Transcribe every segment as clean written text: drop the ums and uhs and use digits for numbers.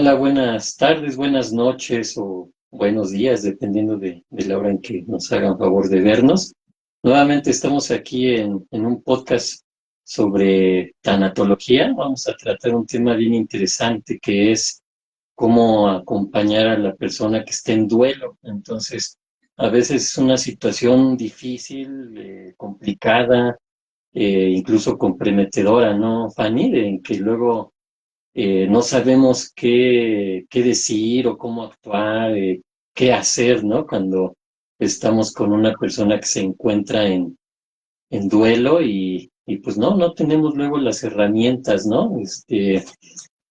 Hola, buenas tardes, buenas noches o buenos días, dependiendo de la hora en que nos hagan favor de vernos. Nuevamente estamos aquí en un podcast sobre tanatología. Vamos a tratar un tema bien interesante que es cómo acompañar a la persona que esté en duelo. Entonces, a veces es una situación difícil, complicada, incluso comprometedora, ¿no, Fanny? De que luego no sabemos qué decir o cómo actuar, qué hacer, ¿no? Cuando estamos con una persona que se encuentra en duelo y pues no tenemos luego las herramientas, ¿no?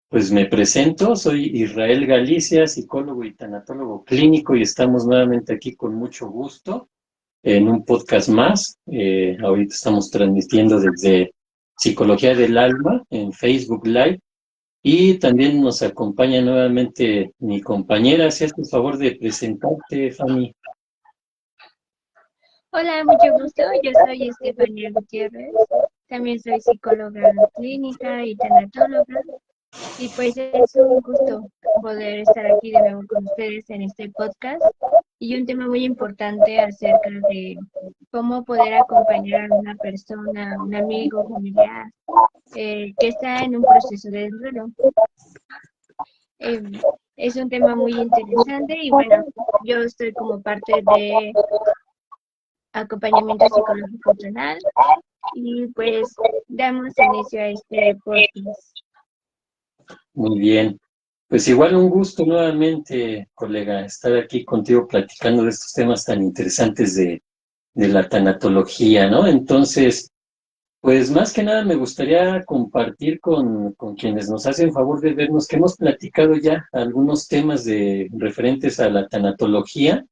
Pues me presento, soy Israel Galicia, psicólogo y tanatólogo clínico y estamos nuevamente aquí con mucho gusto en un podcast más. Ahorita estamos transmitiendo desde Psicología del Alma en Facebook Live y también nos acompaña nuevamente mi compañera. Si haces el favor de presentarte, Fanny. Hola, mucho gusto. Yo soy Estefanía Gutiérrez. También soy psicóloga clínica y tanatóloga. Y pues es un gusto poder estar aquí de nuevo con ustedes en este podcast. Y un tema muy importante acerca de cómo poder acompañar a una persona, un amigo, familiar, que está en un proceso de duelo. Eh, es un tema muy interesante y bueno, yo estoy como parte de acompañamiento psicológico tonal. Y pues damos inicio a este podcast. Muy bien. Pues igual un gusto nuevamente, colega, estar aquí contigo platicando de estos temas tan interesantes de la tanatología, ¿no? Entonces, pues más que nada me gustaría compartir con quienes nos hacen favor de vernos que hemos platicado ya algunos temas referentes a la tanatología.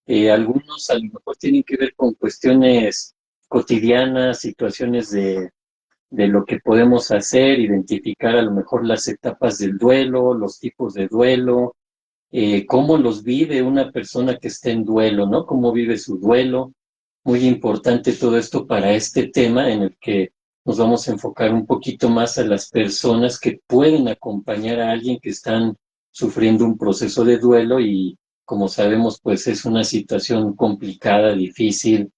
Algunos a lo mejor tienen que ver con cuestiones cotidianas, situaciones de lo que podemos hacer, identificar a lo mejor las etapas del duelo, los tipos de duelo, cómo los vive una persona que está en duelo, ¿no? Cómo vive su duelo. Muy importante todo esto para este tema en el que nos vamos a enfocar un poquito más a las personas que pueden acompañar a alguien que están sufriendo un proceso de duelo y como sabemos, pues es una situación complicada, difícil,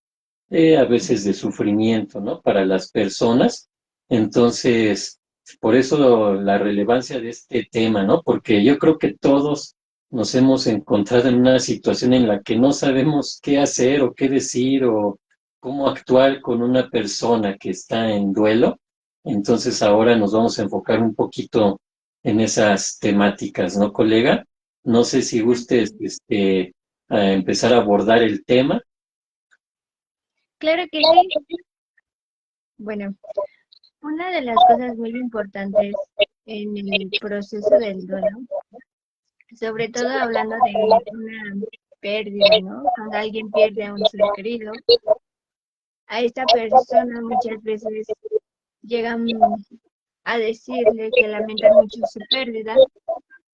a veces de sufrimiento, ¿no? Para las personas. Entonces, por eso la relevancia de este tema, ¿no? Porque yo creo que todos nos hemos encontrado en una situación en la que no sabemos qué hacer o qué decir o cómo actuar con una persona que está en duelo. Entonces, ahora nos vamos a enfocar un poquito en esas temáticas, ¿no, colega? No sé si gustes, a empezar a abordar el tema. Claro que sí. Bueno, una de las cosas muy importantes en el proceso del duelo, sobre todo hablando de una pérdida, ¿no? Cuando alguien pierde a un ser querido, a esta persona muchas veces llegan a decirle que lamentan mucho su pérdida,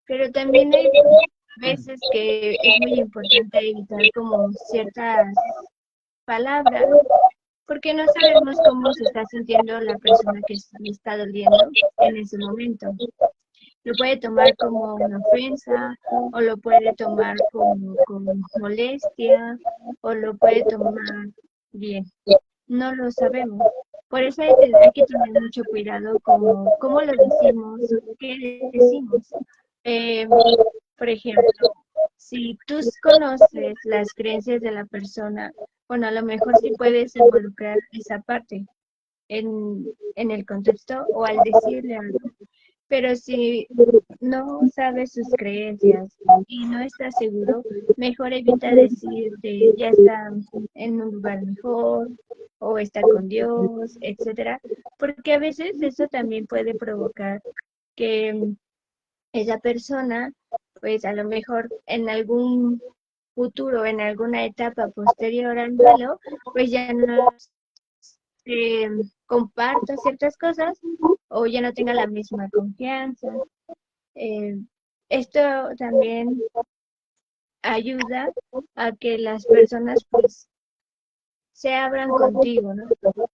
pero también hay veces que es muy importante evitar como ciertas palabras porque no sabemos cómo se está sintiendo la persona que le está doliendo en ese momento. Lo puede tomar como una ofensa, o lo puede tomar como molestia, o lo puede tomar bien. No lo sabemos. Por eso hay que tener mucho cuidado como cómo lo decimos, qué decimos. Eh, por ejemplo, si tú conoces las creencias de la persona, bueno, a lo mejor sí puedes involucrar esa parte en el contexto o al decirle algo. Pero si no sabes sus creencias y no estás seguro, mejor evita decirte ya está en un lugar mejor o está con Dios, etcétera, porque a veces eso también puede provocar que esa persona, pues a lo mejor en algún futuro, en alguna etapa posterior al duelo, pues ya no eh, comparta ciertas cosas o ya no tenga la misma confianza. Eh, Esto también ayuda a que las personas pues se abran contigo, ¿no?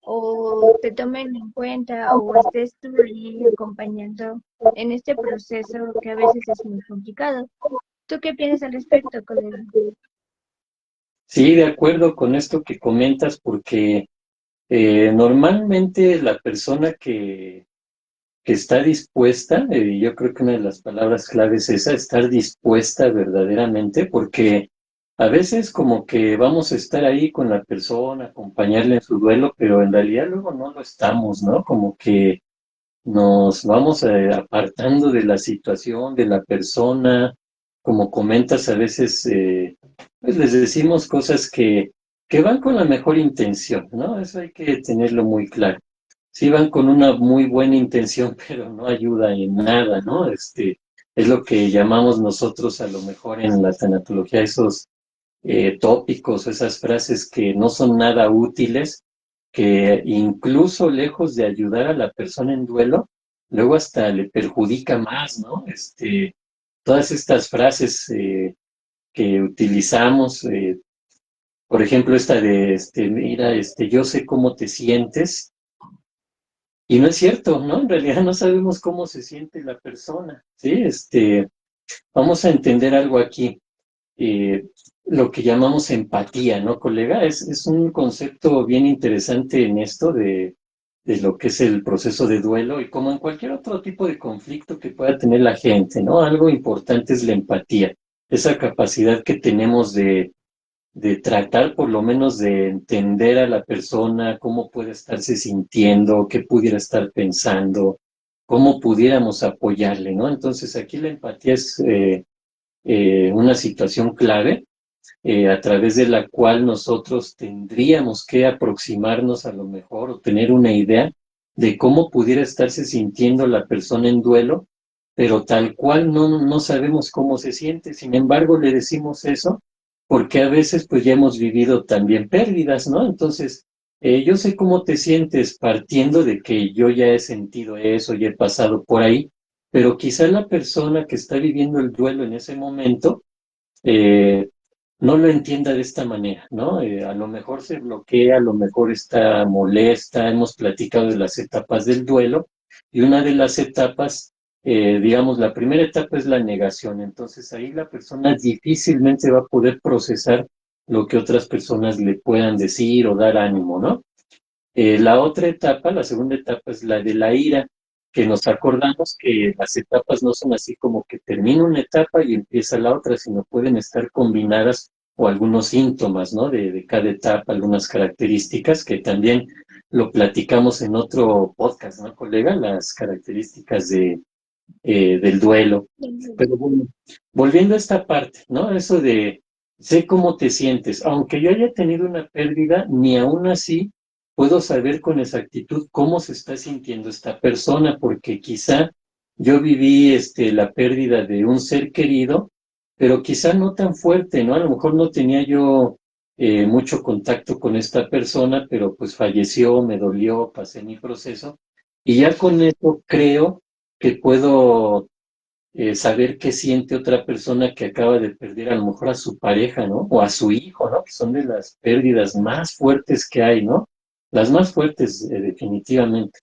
O te tomen en cuenta o estés tú ahí acompañando en este proceso que a veces es muy complicado. ¿Tú qué piensas al respecto, colega? Sí, de acuerdo con esto que comentas, porque normalmente la persona que está dispuesta, yo creo que una de las palabras claves es esa, estar dispuesta verdaderamente, porque a veces como que vamos a estar ahí con la persona, acompañarle en su duelo, pero en realidad luego no lo estamos, ¿no? Como que nos vamos apartando de la situación, de la persona, como comentas, a veces pues les decimos cosas que van con la mejor intención, ¿no? Eso hay que tenerlo muy claro. Sí van con una muy buena intención, pero no ayuda en nada, ¿no? Es lo que llamamos nosotros a lo mejor en la tanatología esos tópicos o esas frases que no son nada útiles, que incluso lejos de ayudar a la persona en duelo, luego hasta le perjudica más, ¿no? Todas estas frases que utilizamos, por ejemplo, esta de, mira, yo sé cómo te sientes, y no es cierto, ¿no? En realidad no sabemos cómo se siente la persona, ¿sí? Vamos a entender algo aquí. eh, lo que llamamos empatía, ¿no, colega? Es un concepto bien interesante en esto de lo que es el proceso de duelo y como en cualquier otro tipo de conflicto que pueda tener la gente, ¿no? Algo importante es la empatía, esa capacidad que tenemos de tratar por lo menos de entender a la persona, cómo puede estarse sintiendo, qué pudiera estar pensando, cómo pudiéramos apoyarle, ¿no? Entonces aquí la empatía es una situación clave a través de la cual nosotros tendríamos que aproximarnos a lo mejor o tener una idea de cómo pudiera estarse sintiendo la persona en duelo, pero tal cual no sabemos cómo se siente. Sin embargo, le decimos eso porque a veces pues ya hemos vivido también pérdidas, ¿no? Entonces, yo sé cómo te sientes partiendo de que yo ya he sentido eso, ya he pasado por ahí, pero quizá la persona que está viviendo el duelo en ese momento, eh, no lo entienda de esta manera, ¿no? A lo mejor se bloquea, a lo mejor está molesta, hemos platicado de las etapas del duelo y una de las etapas, digamos, la primera etapa es la negación, entonces ahí la persona difícilmente va a poder procesar lo que otras personas le puedan decir o dar ánimo, ¿no? La otra etapa, la segunda etapa es la de la ira, que nos acordamos que las etapas no son así como que termina una etapa y empieza la otra, sino pueden estar combinadas o algunos síntomas, ¿no? De cada etapa, algunas características que también lo platicamos en otro podcast, ¿no, colega? Las características del duelo. Pero bueno, volviendo a esta parte, ¿no? Eso de sé cómo te sientes. Aunque yo haya tenido una pérdida, ni aún así puedo saber con exactitud cómo se está sintiendo esta persona, porque quizá yo viví la pérdida de un ser querido, pero quizá no tan fuerte, ¿no? A lo mejor no tenía yo mucho contacto con esta persona, pero pues falleció, me dolió, pasé mi proceso, y ya con eso creo que puedo saber qué siente otra persona que acaba de perder a lo mejor a su pareja, ¿no? O a su hijo, ¿no? Que son de las pérdidas más fuertes que hay, ¿no? Las más fuertes, definitivamente.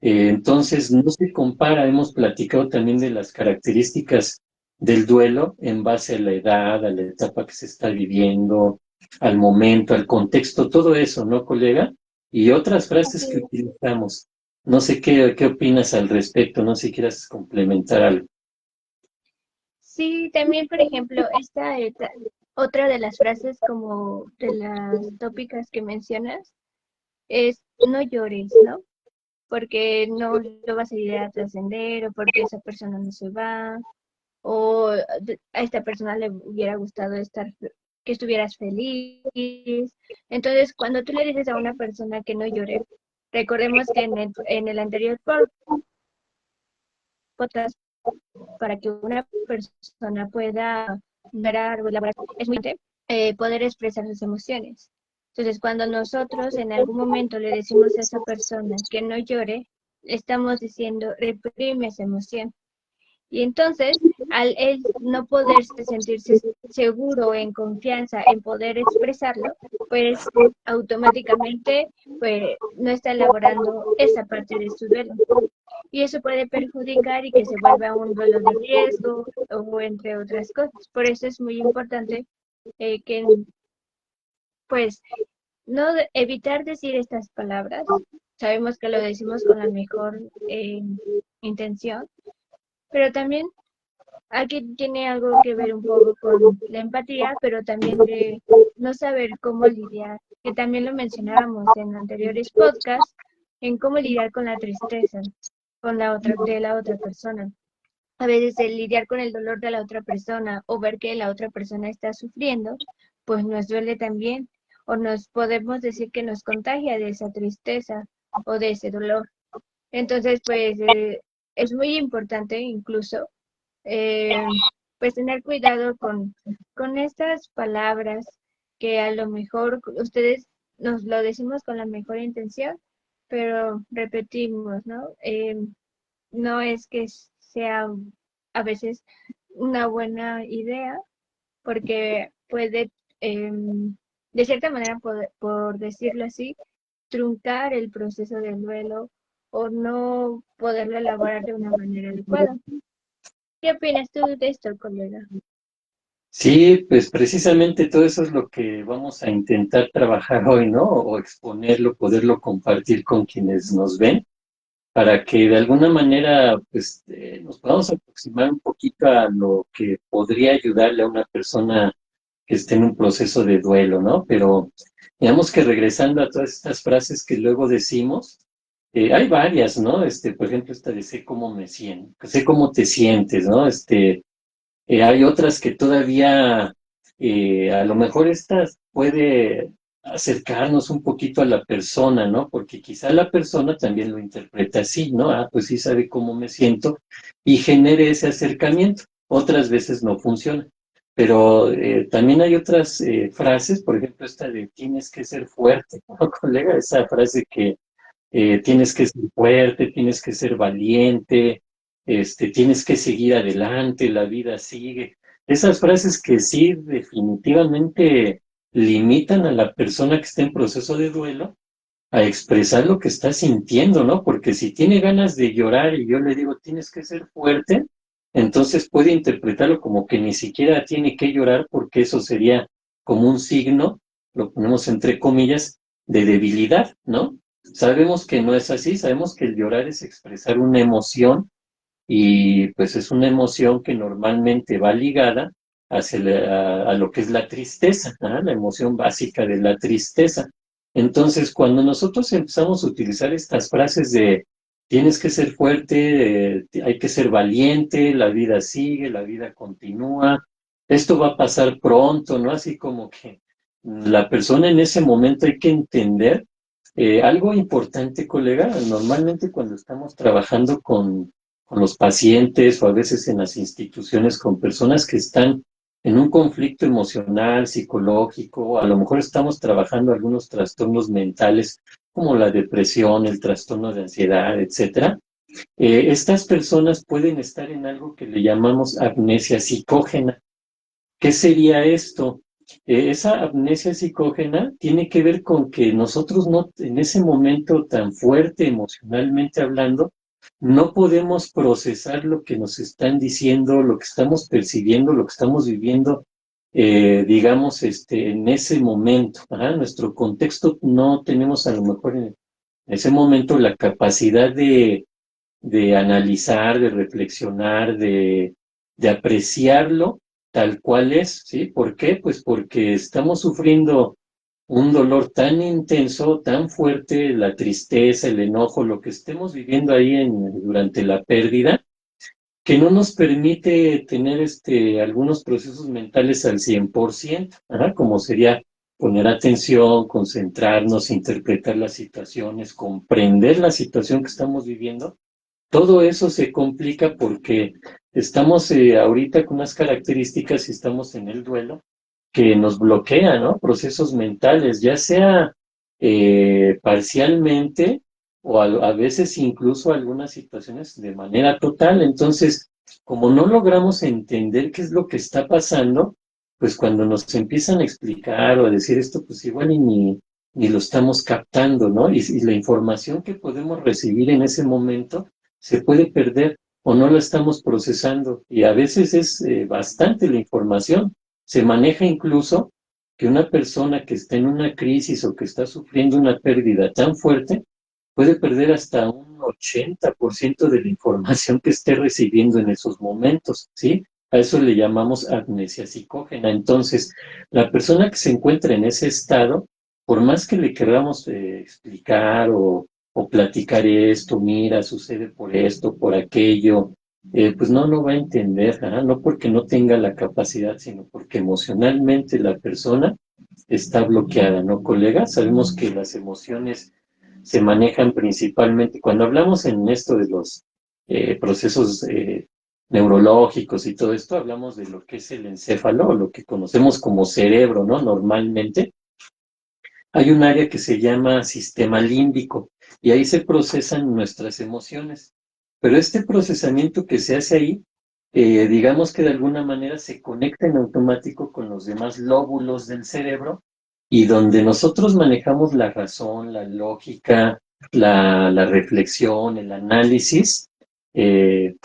Entonces, no se compara, hemos platicado también de las características del duelo en base a la edad, a la etapa que se está viviendo, al momento, al contexto, todo eso, ¿no, colega? Y otras frases que utilizamos. No sé qué opinas al respecto, no sé si quieras complementar algo. Sí, también, por ejemplo, otra de las frases como de las tópicas que mencionas es no llores, ¿no? Porque no lo vas a ir a trascender o porque esa persona no se va o a esta persona le hubiera gustado que estuvieras feliz. Entonces, cuando tú le dices a una persona que no llore, recordemos que en el anterior podcast, para que una persona pueda lograr o elaborar, es muy importante poder expresar sus emociones. Entonces, cuando nosotros en algún momento le decimos a esa persona que no llore, estamos diciendo reprime esa emoción. Y entonces al él no poder sentirse seguro, en confianza, en poder expresarlo, pues automáticamente pues, no está elaborando esa parte de su duelo. Y eso puede perjudicar y que se vuelva un duelo de riesgo o entre otras cosas. Por eso es muy importante que pues no evitar decir estas palabras. Sabemos que lo decimos con la mejor intención, pero también aquí tiene algo que ver un poco con la empatía, pero también de no saber cómo lidiar, que también lo mencionábamos en anteriores podcasts, en cómo lidiar con la tristeza de la otra persona. A veces el lidiar con el dolor de la otra persona o ver que la otra persona está sufriendo, pues nos duele también, o nos podemos decir que nos contagia de esa tristeza o de ese dolor. Entonces, pues es muy importante incluso eh, pues tener cuidado con estas palabras que a lo mejor ustedes nos lo decimos con la mejor intención, pero repetimos, ¿no? No es que sea a veces una buena idea porque puede, de cierta manera, por decirlo así, truncar el proceso del duelo o no poderlo elaborar de una manera adecuada. ¿Qué opinas tú de esto, colega? Sí, pues precisamente todo eso es lo que vamos a intentar trabajar hoy, ¿no? O exponerlo, poderlo compartir con quienes nos ven, para que de alguna manera, pues, nos podamos aproximar un poquito a lo que podría ayudarle a una persona que esté en un proceso de duelo, ¿no? Pero digamos que regresando a todas estas frases que luego decimos, hay varias, ¿no? Por ejemplo, esta de sé cómo me siento, sé cómo te sientes, ¿no? Hay otras que todavía, a lo mejor estas puede acercarnos un poquito a la persona, ¿no? Porque quizá la persona también lo interpreta así, ¿no? Ah, pues sí sabe cómo me siento y genere ese acercamiento. Otras veces no funciona. Pero también hay otras frases, por ejemplo, esta de tienes que ser fuerte, ¿no, colega? Esa frase que tienes que ser fuerte, tienes que ser valiente, tienes que seguir adelante, la vida sigue. Esas frases que sí definitivamente limitan a la persona que está en proceso de duelo a expresar lo que está sintiendo, ¿no? Porque si tiene ganas de llorar y yo le digo, tienes que ser fuerte, entonces puede interpretarlo como que ni siquiera tiene que llorar porque eso sería como un signo, lo ponemos entre comillas, de debilidad, ¿no? Sabemos que no es así, sabemos que el llorar es expresar una emoción y pues es una emoción que normalmente va ligada a lo que es la tristeza, ¿ah? La emoción básica de la tristeza. Entonces, cuando nosotros empezamos a utilizar estas frases de tienes que ser fuerte, hay que ser valiente, la vida sigue, la vida continúa, esto va a pasar pronto, ¿no? Así como que la persona en ese momento hay que entender algo importante, colega, normalmente cuando estamos trabajando con los pacientes o a veces en las instituciones con personas que están en un conflicto emocional, psicológico, a lo mejor estamos trabajando algunos trastornos mentales como la depresión, el trastorno de ansiedad, etcétera. Estas personas pueden estar en algo que le llamamos amnesia psicógena. ¿Qué sería esto? Esa amnesia psicógena tiene que ver con que nosotros no, en ese momento tan fuerte emocionalmente hablando, no podemos procesar lo que nos están diciendo, lo que estamos percibiendo, lo que estamos viviendo, digamos, en ese momento. Ajá, nuestro contexto no tenemos a lo mejor en ese momento la capacidad de analizar, de reflexionar, de apreciarlo tal cual es, ¿sí? ¿Por qué? Pues porque estamos sufriendo un dolor tan intenso, tan fuerte, la tristeza, el enojo, lo que estemos viviendo ahí durante la pérdida, que no nos permite tener algunos procesos mentales al 100%, ajá, como sería poner atención, concentrarnos, interpretar las situaciones, comprender la situación que estamos viviendo. Todo eso se complica porque estamos ahorita con unas características y estamos en el duelo que nos bloquea, ¿no? Procesos mentales, ya sea parcialmente o a veces incluso algunas situaciones de manera total. Entonces, como no logramos entender qué es lo que está pasando, pues cuando nos empiezan a explicar o a decir esto, pues igual ni lo estamos captando, ¿no? Y la información que podemos recibir en ese momento se puede perder o no la estamos procesando. Y a veces es bastante la información. Se maneja incluso que una persona que está en una crisis o que está sufriendo una pérdida tan fuerte puede perder hasta un 80% de la información que esté recibiendo en esos momentos, ¿sí? A eso le llamamos amnesia psicógena. Entonces, la persona que se encuentra en ese estado, por más que le queramos explicar o platicar esto, mira, sucede por esto, por aquello, pues no lo va a entender, ¿ah? No porque no tenga la capacidad, sino porque emocionalmente la persona está bloqueada, ¿no, colega? Sabemos que las emociones se manejan principalmente, cuando hablamos en esto de los procesos neurológicos y todo esto, hablamos de lo que es el encéfalo, o lo que conocemos como cerebro, ¿no? Normalmente hay un área que se llama sistema límbico y ahí se procesan nuestras emociones. Pero este procesamiento que se hace ahí, digamos que de alguna manera se conecta en automático con los demás lóbulos del cerebro y donde nosotros manejamos la razón, la lógica, la reflexión, el análisis, eh,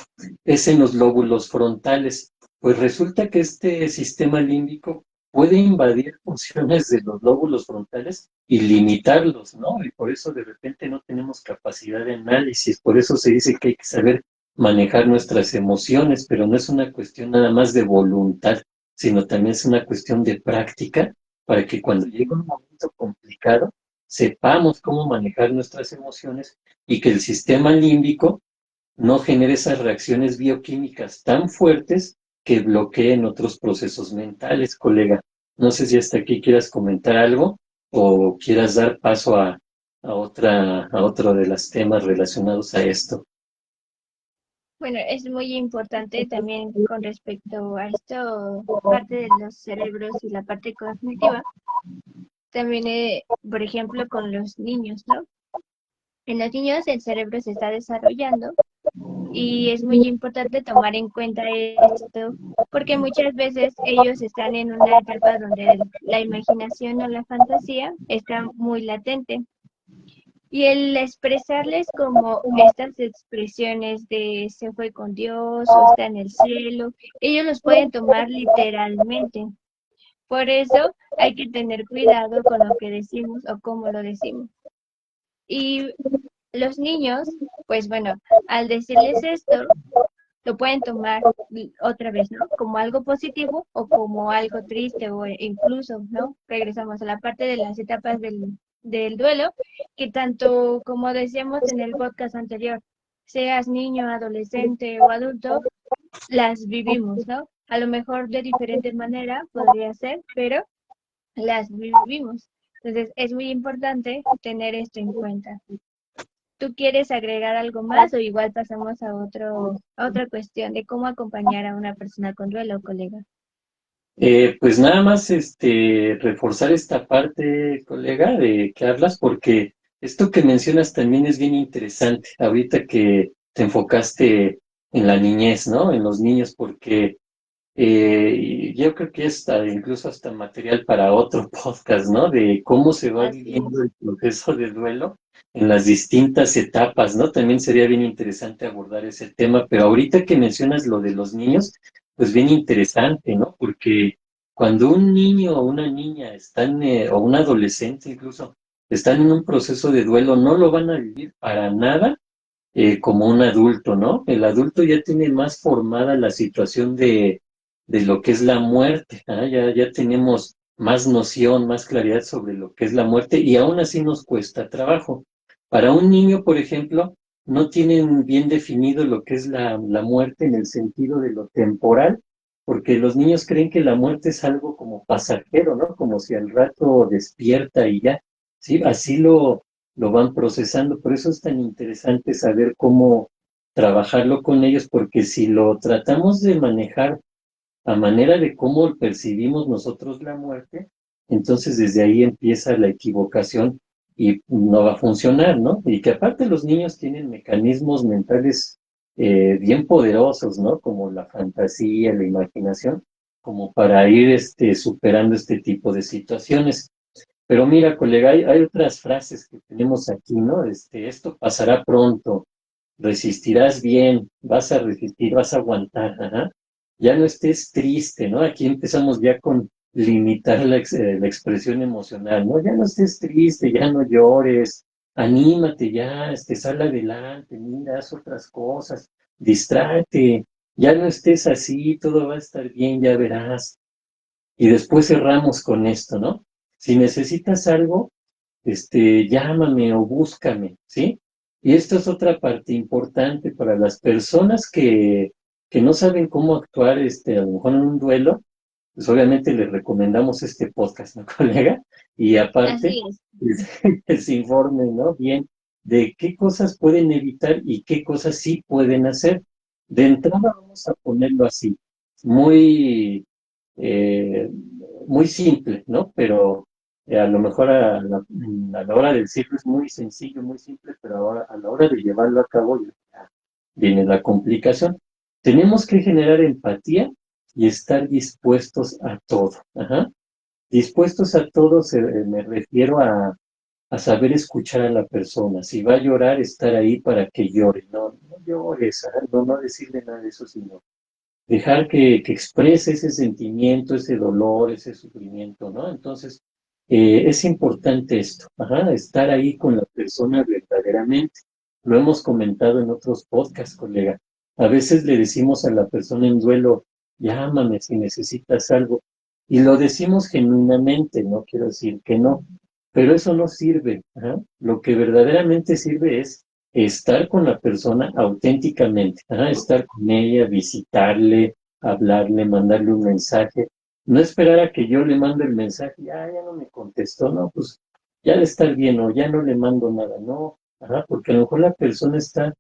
es en los lóbulos frontales. Pues resulta que este sistema límbico puede invadir funciones de los lóbulos frontales y limitarlos, ¿no? Y por eso de repente no tenemos capacidad de análisis, por eso se dice que hay que saber manejar nuestras emociones, pero no es una cuestión nada más de voluntad, sino también es una cuestión de práctica para que cuando llegue un momento complicado sepamos cómo manejar nuestras emociones y que el sistema límbico no genere esas reacciones bioquímicas tan fuertes que bloqueen otros procesos mentales, colega. No sé si hasta aquí quieras comentar algo o quieras dar paso a otro de los temas relacionados a esto. Bueno, es muy importante también con respecto a esto, parte de los cerebros y la parte cognitiva, también, por ejemplo, con los niños, ¿no? En los niños el cerebro se está desarrollando y es muy importante tomar en cuenta esto porque muchas veces ellos están en una etapa donde la imaginación o la fantasía está muy latente. Y el expresarles como estas expresiones de se fue con Dios o está en el cielo, ellos los pueden tomar literalmente. Por eso hay que tener cuidado con lo que decimos o cómo lo decimos. Y los niños, pues bueno, al decirles esto, lo pueden tomar otra vez, ¿no? Como algo positivo o como algo triste o incluso, ¿no? Regresamos a la parte de las etapas del duelo, que tanto como decíamos en el podcast anterior, seas niño, adolescente o adulto, las vivimos, ¿no? A lo mejor de diferente manera podría ser, pero las vivimos. Entonces es muy importante tener esto en cuenta. ¿Tú quieres agregar algo más o igual pasamos a otra cuestión de cómo acompañar a una persona con duelo, colega? Pues nada más reforzar esta parte, colega, de que hablas, porque esto que mencionas también es bien interesante, ahorita que te enfocaste en la niñez, ¿no? En los niños, porque y yo creo que está incluso hasta material para otro podcast, ¿no? De cómo se va Así viviendo es. el proceso de duelo en las distintas etapas, ¿no? También sería bien interesante abordar ese tema, pero ahorita que mencionas lo de los niños, pues bien interesante, ¿no? Porque cuando un niño o una niña están, o un adolescente incluso, están en un proceso de duelo, no lo van a vivir para nada como un adulto, ¿no? El adulto ya tiene más formada la situación de lo que es la muerte, ¿ah? Ya tenemos más noción, más claridad sobre lo que es la muerte y aún así nos cuesta trabajo. Para un niño, por ejemplo, no tienen bien definido lo que es la muerte en el sentido de lo temporal, porque los niños creen que la muerte es algo como pasajero, ¿no? Como si al rato despierta y ya, ¿sí? Así lo van procesando. Por eso es tan interesante saber cómo trabajarlo con ellos, porque si lo tratamos de manejar a manera de cómo percibimos nosotros la muerte, entonces desde ahí empieza la equivocación y no va a funcionar, ¿no? Y que aparte los niños tienen mecanismos mentales bien poderosos, ¿no? Como la fantasía, la imaginación, como para ir superando este tipo de situaciones. Pero mira, colega, hay otras frases que tenemos aquí, ¿no? Esto pasará pronto, resistirás bien, vas a resistir, vas a aguantar, ajá. Ya no estés triste, ¿no? Aquí empezamos ya con limitar la expresión emocional, ¿no? Ya no estés triste, ya no llores, anímate ya, sal adelante, mira, haz otras cosas, distráete, ya no estés así, todo va a estar bien, ya verás. Y después cerramos con esto, ¿no? Si necesitas algo, llámame o búscame, ¿sí? Y esto es otra parte importante para las personas que no saben cómo actuar, a lo mejor en un duelo, pues obviamente les recomendamos este podcast, ¿no, colega? Y aparte, Así es. pues, que se informen, ¿no? Bien de qué cosas pueden evitar y qué cosas sí pueden hacer. De entrada vamos a ponerlo así, muy, eh, muy simple, ¿no? Pero a lo mejor a la hora de decirlo es muy sencillo, muy simple, pero ahora a la hora de llevarlo a cabo ya viene la complicación. Tenemos que generar empatía y estar dispuestos a todo. Ajá. Dispuestos a todo, me refiero a saber escuchar a la persona. Si va a llorar, estar ahí para que llore. No, no llores, ajá, no decirle nada de eso, sino dejar que exprese ese sentimiento, ese dolor, ese sufrimiento, ¿no? Entonces, es importante esto, ajá, estar ahí con la persona verdaderamente. Lo hemos comentado en otros podcasts, colega. A veces le decimos a la persona en duelo, llámame si necesitas algo, y lo decimos genuinamente, no quiero decir que no, pero eso no sirve, ajá. Lo que verdaderamente sirve es estar con la persona auténticamente, ajá, estar con ella, visitarle, hablarle, mandarle un mensaje, no esperar a que yo le mande el mensaje, ya no me contestó, no, pues ya de estar bien o ya no le mando nada, no, ajá, porque a lo mejor la persona está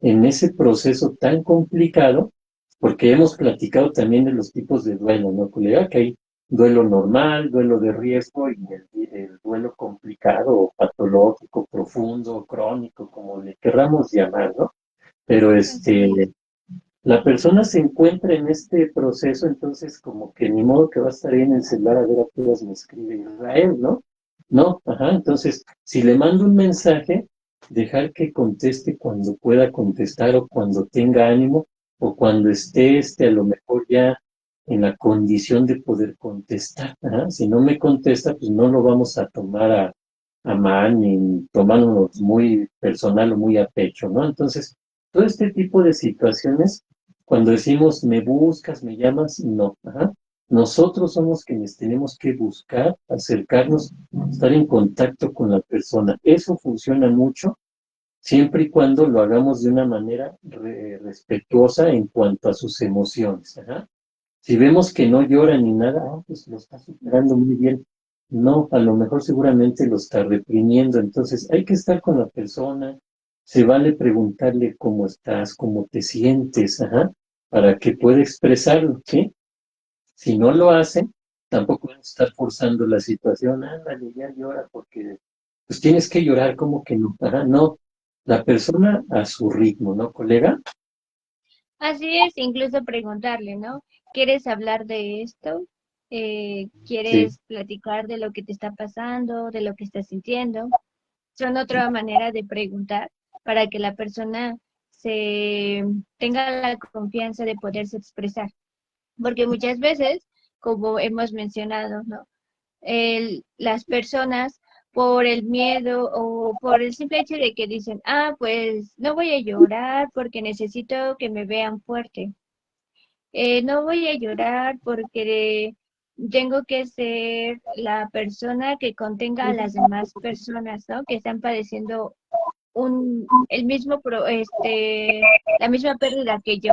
en ese proceso tan complicado, porque hemos platicado también de los tipos de duelo, ¿no, colega? Que hay duelo normal, duelo de riesgo y el duelo complicado o patológico, profundo, crónico, como le querramos llamar, ¿no? Pero Así es. la persona se encuentra en este proceso, entonces como que ni modo que va a estar ahí en el celular a ver a qué horas me escribe Israel, ¿no? No, ajá, entonces si le mando un mensaje, dejar que conteste cuando pueda contestar o cuando tenga ánimo o cuando esté, a lo mejor ya en la condición de poder contestar, ajá. Si no me contesta, pues no lo vamos a tomar a mal ni tomárnoslo muy personal o muy a pecho, ¿no? Entonces, todo este tipo de situaciones cuando decimos me buscas, me llamas, no. Ajá. Nosotros somos quienes tenemos que buscar, acercarnos, estar en contacto con la persona. Eso funciona mucho siempre y cuando lo hagamos de una manera respetuosa en cuanto a sus emociones. Ajá. Si vemos que no llora ni nada, pues lo está superando muy bien. No, a lo mejor seguramente lo está reprimiendo. Entonces hay que estar con la persona. Se vale preguntarle cómo estás, cómo te sientes, ajá, para que pueda expresarlo, ¿sí? Si no lo hace, tampoco vamos a estar forzando la situación. Ándale, ya llora porque, pues tienes que llorar, como que no, ajá, no. La persona a su ritmo, ¿no, colega? Así es, incluso preguntarle, ¿no? ¿Quieres hablar de esto? Sí. ¿Quieres platicar de lo que te está pasando, de lo que estás sintiendo? Son otra manera de preguntar para que la persona se tenga la confianza de poderse expresar. Porque muchas veces, como hemos mencionado, ¿no? Las personas por el miedo o por el simple hecho de que dicen, ah, pues no voy a llorar porque necesito que me vean fuerte. No voy a llorar porque tengo que ser la persona que contenga a las demás personas, ¿no? Que están padeciendo el mismo, la misma pérdida que yo.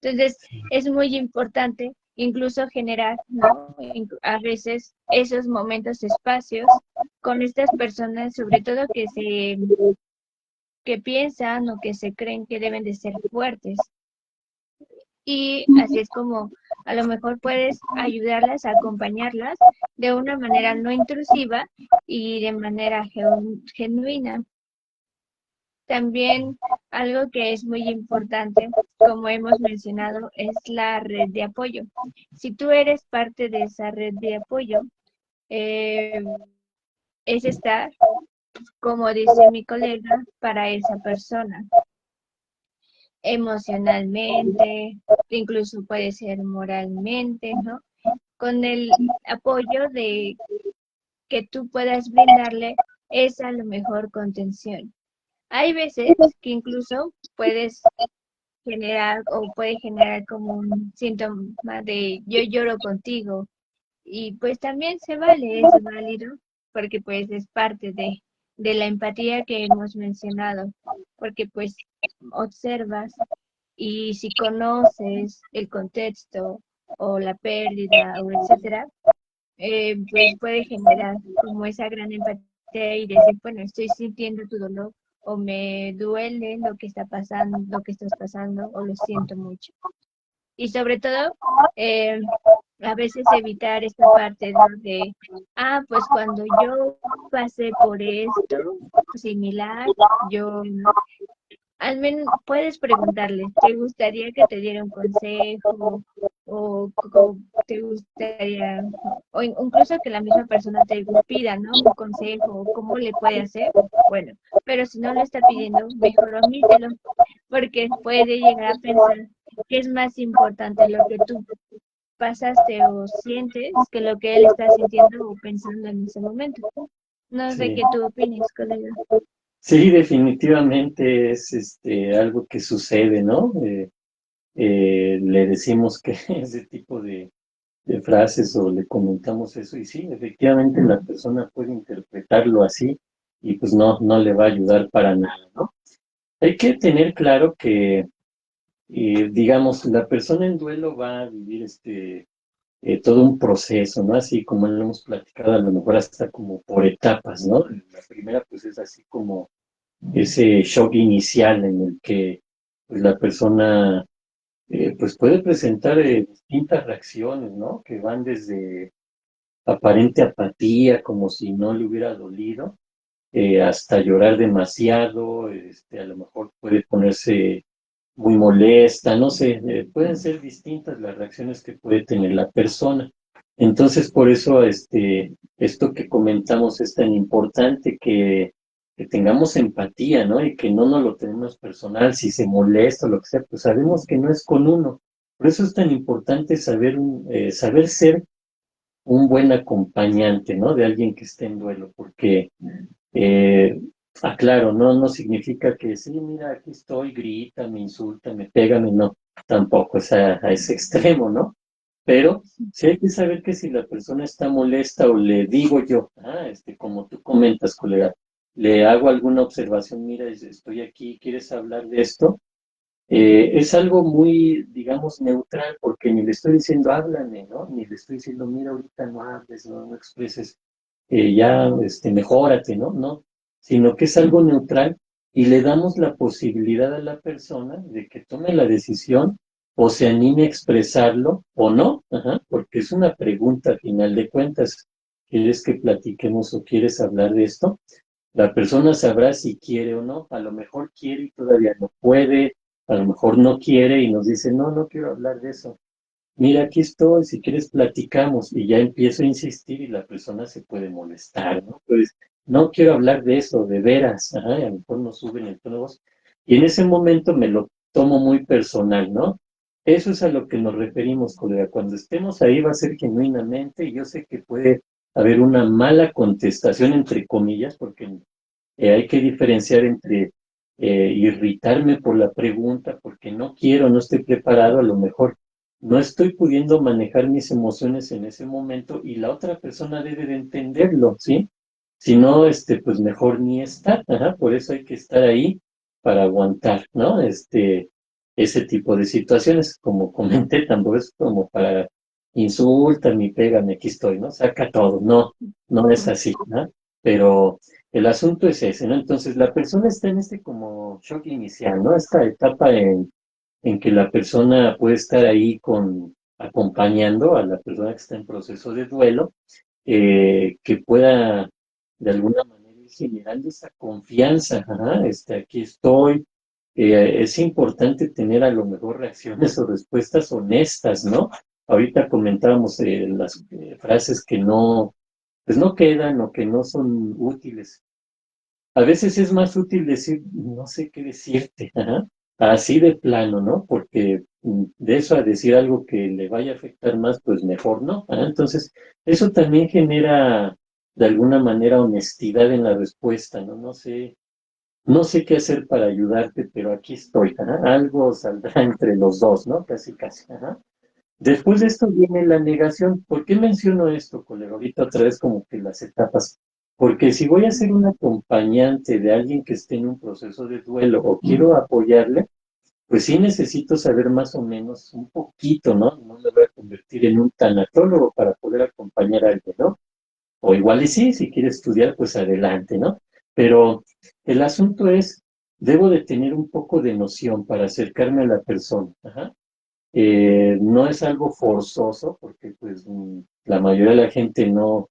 Entonces, es muy importante incluso generar, ¿no? A veces esos momentos, espacios con estas personas, sobre todo que piensan o que se creen que deben de ser fuertes. Y así es como a lo mejor puedes ayudarlas, acompañarlas de una manera no intrusiva y de manera genuina. También algo que es muy importante, como hemos mencionado, es la red de apoyo. Si tú eres parte de esa red de apoyo, eh, es estar, como dice mi colega, para esa persona, emocionalmente, incluso puede ser moralmente, ¿no? Con el apoyo de que tú puedas brindarle es a lo mejor contención. Hay veces que incluso puedes generar o puede generar como un síntoma de yo lloro contigo y pues también se vale, es válido porque pues es parte de la empatía que hemos mencionado, porque pues observas y si conoces el contexto o la pérdida o etcétera, pues puede generar como esa gran empatía y decir, bueno, estoy sintiendo tu dolor o me duele lo que está pasando, lo que estás pasando o lo siento mucho. Y sobre todo, eh, a veces evitar esta parte, ¿no? De, pues cuando yo pasé por esto similar, yo, ¿no? Al menos puedes preguntarles, ¿te gustaría que te diera un consejo? O te gustaría, o incluso que la misma persona te pida, ¿no? Un consejo, ¿cómo le puede hacer? Bueno, pero si no lo está pidiendo, mejor omítelo, porque puede llegar a pensar que es más importante lo que tú pasaste o sientes que lo que él está sintiendo o pensando en ese momento. No sé Sí. qué tú opines, colega. Sí, definitivamente es algo que sucede, ¿no? Le decimos que ese tipo de frases o le comentamos eso y sí, efectivamente la persona puede interpretarlo así y pues no le va a ayudar para nada, ¿no? Hay que tener claro que, digamos, la persona en duelo va a vivir todo un proceso, ¿no? Así como lo hemos platicado, a lo mejor hasta como por etapas, ¿no? La primera pues es así como ese shock inicial en el que pues, la persona pues puede presentar distintas reacciones, ¿no? Que van desde aparente apatía, como si no le hubiera dolido, hasta llorar demasiado, a lo mejor puede ponerse muy molesta, no sé, pueden ser distintas las reacciones que puede tener la persona. Entonces, por eso, esto que comentamos es tan importante que tengamos empatía, ¿no? Y que no nos lo tenemos personal, si se molesta o lo que sea, pues sabemos que no es con uno. Por eso es tan importante saber ser un buen acompañante, ¿no? De alguien que esté en duelo, porque aclaro, no significa que sí, mira, aquí estoy, grita, me insulta, me pega, no, tampoco es a ese extremo, ¿no? Pero sí hay que saber que si la persona está molesta o le digo yo, como tú comentas, colega, le hago alguna observación, mira, estoy aquí, ¿quieres hablar de esto? Es algo muy, digamos, neutral, porque ni le estoy diciendo háblame, ¿no? Ni le estoy diciendo, mira, ahorita no hables, no expreses, ya, mejórate, ¿no? No, sino que es algo neutral y le damos la posibilidad a la persona de que tome la decisión o se anime a expresarlo o no, ajá, porque es una pregunta a final de cuentas. ¿Quieres que platiquemos o quieres hablar de esto? La persona sabrá si quiere o no, a lo mejor quiere y todavía no puede, a lo mejor no quiere y nos dice, no quiero hablar de eso. Mira, aquí estoy, si quieres platicamos y ya empiezo a insistir y la persona se puede molestar, ¿no? Pues no quiero hablar de eso, de veras, ajá, y a lo mejor nos suben el tono de voz. Y en ese momento me lo tomo muy personal, ¿no? Eso es a lo que nos referimos, colega. Cuando estemos ahí va a ser genuinamente y yo sé que puede haber una mala contestación, entre comillas, porque hay que diferenciar entre irritarme por la pregunta, porque no quiero, no estoy preparado, a lo mejor no estoy pudiendo manejar mis emociones en ese momento y la otra persona debe de entenderlo, ¿sí? Si no, pues mejor ni estar, ajá, por eso hay que estar ahí para aguantar, ¿no? Ese tipo de situaciones, como comenté, tampoco es como para insúltame, pégame, aquí estoy, ¿no? Saca todo, no es así, ¿no? Pero el asunto es ese, ¿no? Entonces la persona está en como shock inicial, ¿no? Esta etapa en que la persona puede estar ahí acompañando a la persona que está en proceso de duelo, que pueda de alguna manera ir generando esa confianza, ajá, aquí estoy. Es importante tener a lo mejor reacciones o respuestas honestas, ¿no? Ahorita comentábamos las frases que no, pues no quedan o que no son útiles. A veces es más útil decir, no sé qué decirte, ajá, así de plano, ¿no? Porque de eso a decir algo que le vaya a afectar más, pues mejor no. Ajá. Entonces, eso también genera de alguna manera honestidad en la respuesta, ¿no? No sé qué hacer para ayudarte, pero aquí estoy, ajá. Algo saldrá entre los dos, ¿no? Casi, casi, ajá. Después de esto viene la negación. ¿Por qué menciono esto, colega? Ahorita otra vez como que las etapas. Porque si voy a ser un acompañante de alguien que esté en un proceso de duelo o quiero apoyarle, pues sí necesito saber más o menos un poquito, ¿no? No me voy a convertir en un tanatólogo para poder acompañar a alguien, ¿no? O igual y sí, si quiere estudiar, pues adelante, ¿no? Pero el asunto es, debo de tener un poco de noción para acercarme a la persona. Ajá. No es algo forzoso, porque pues la mayoría de la gente no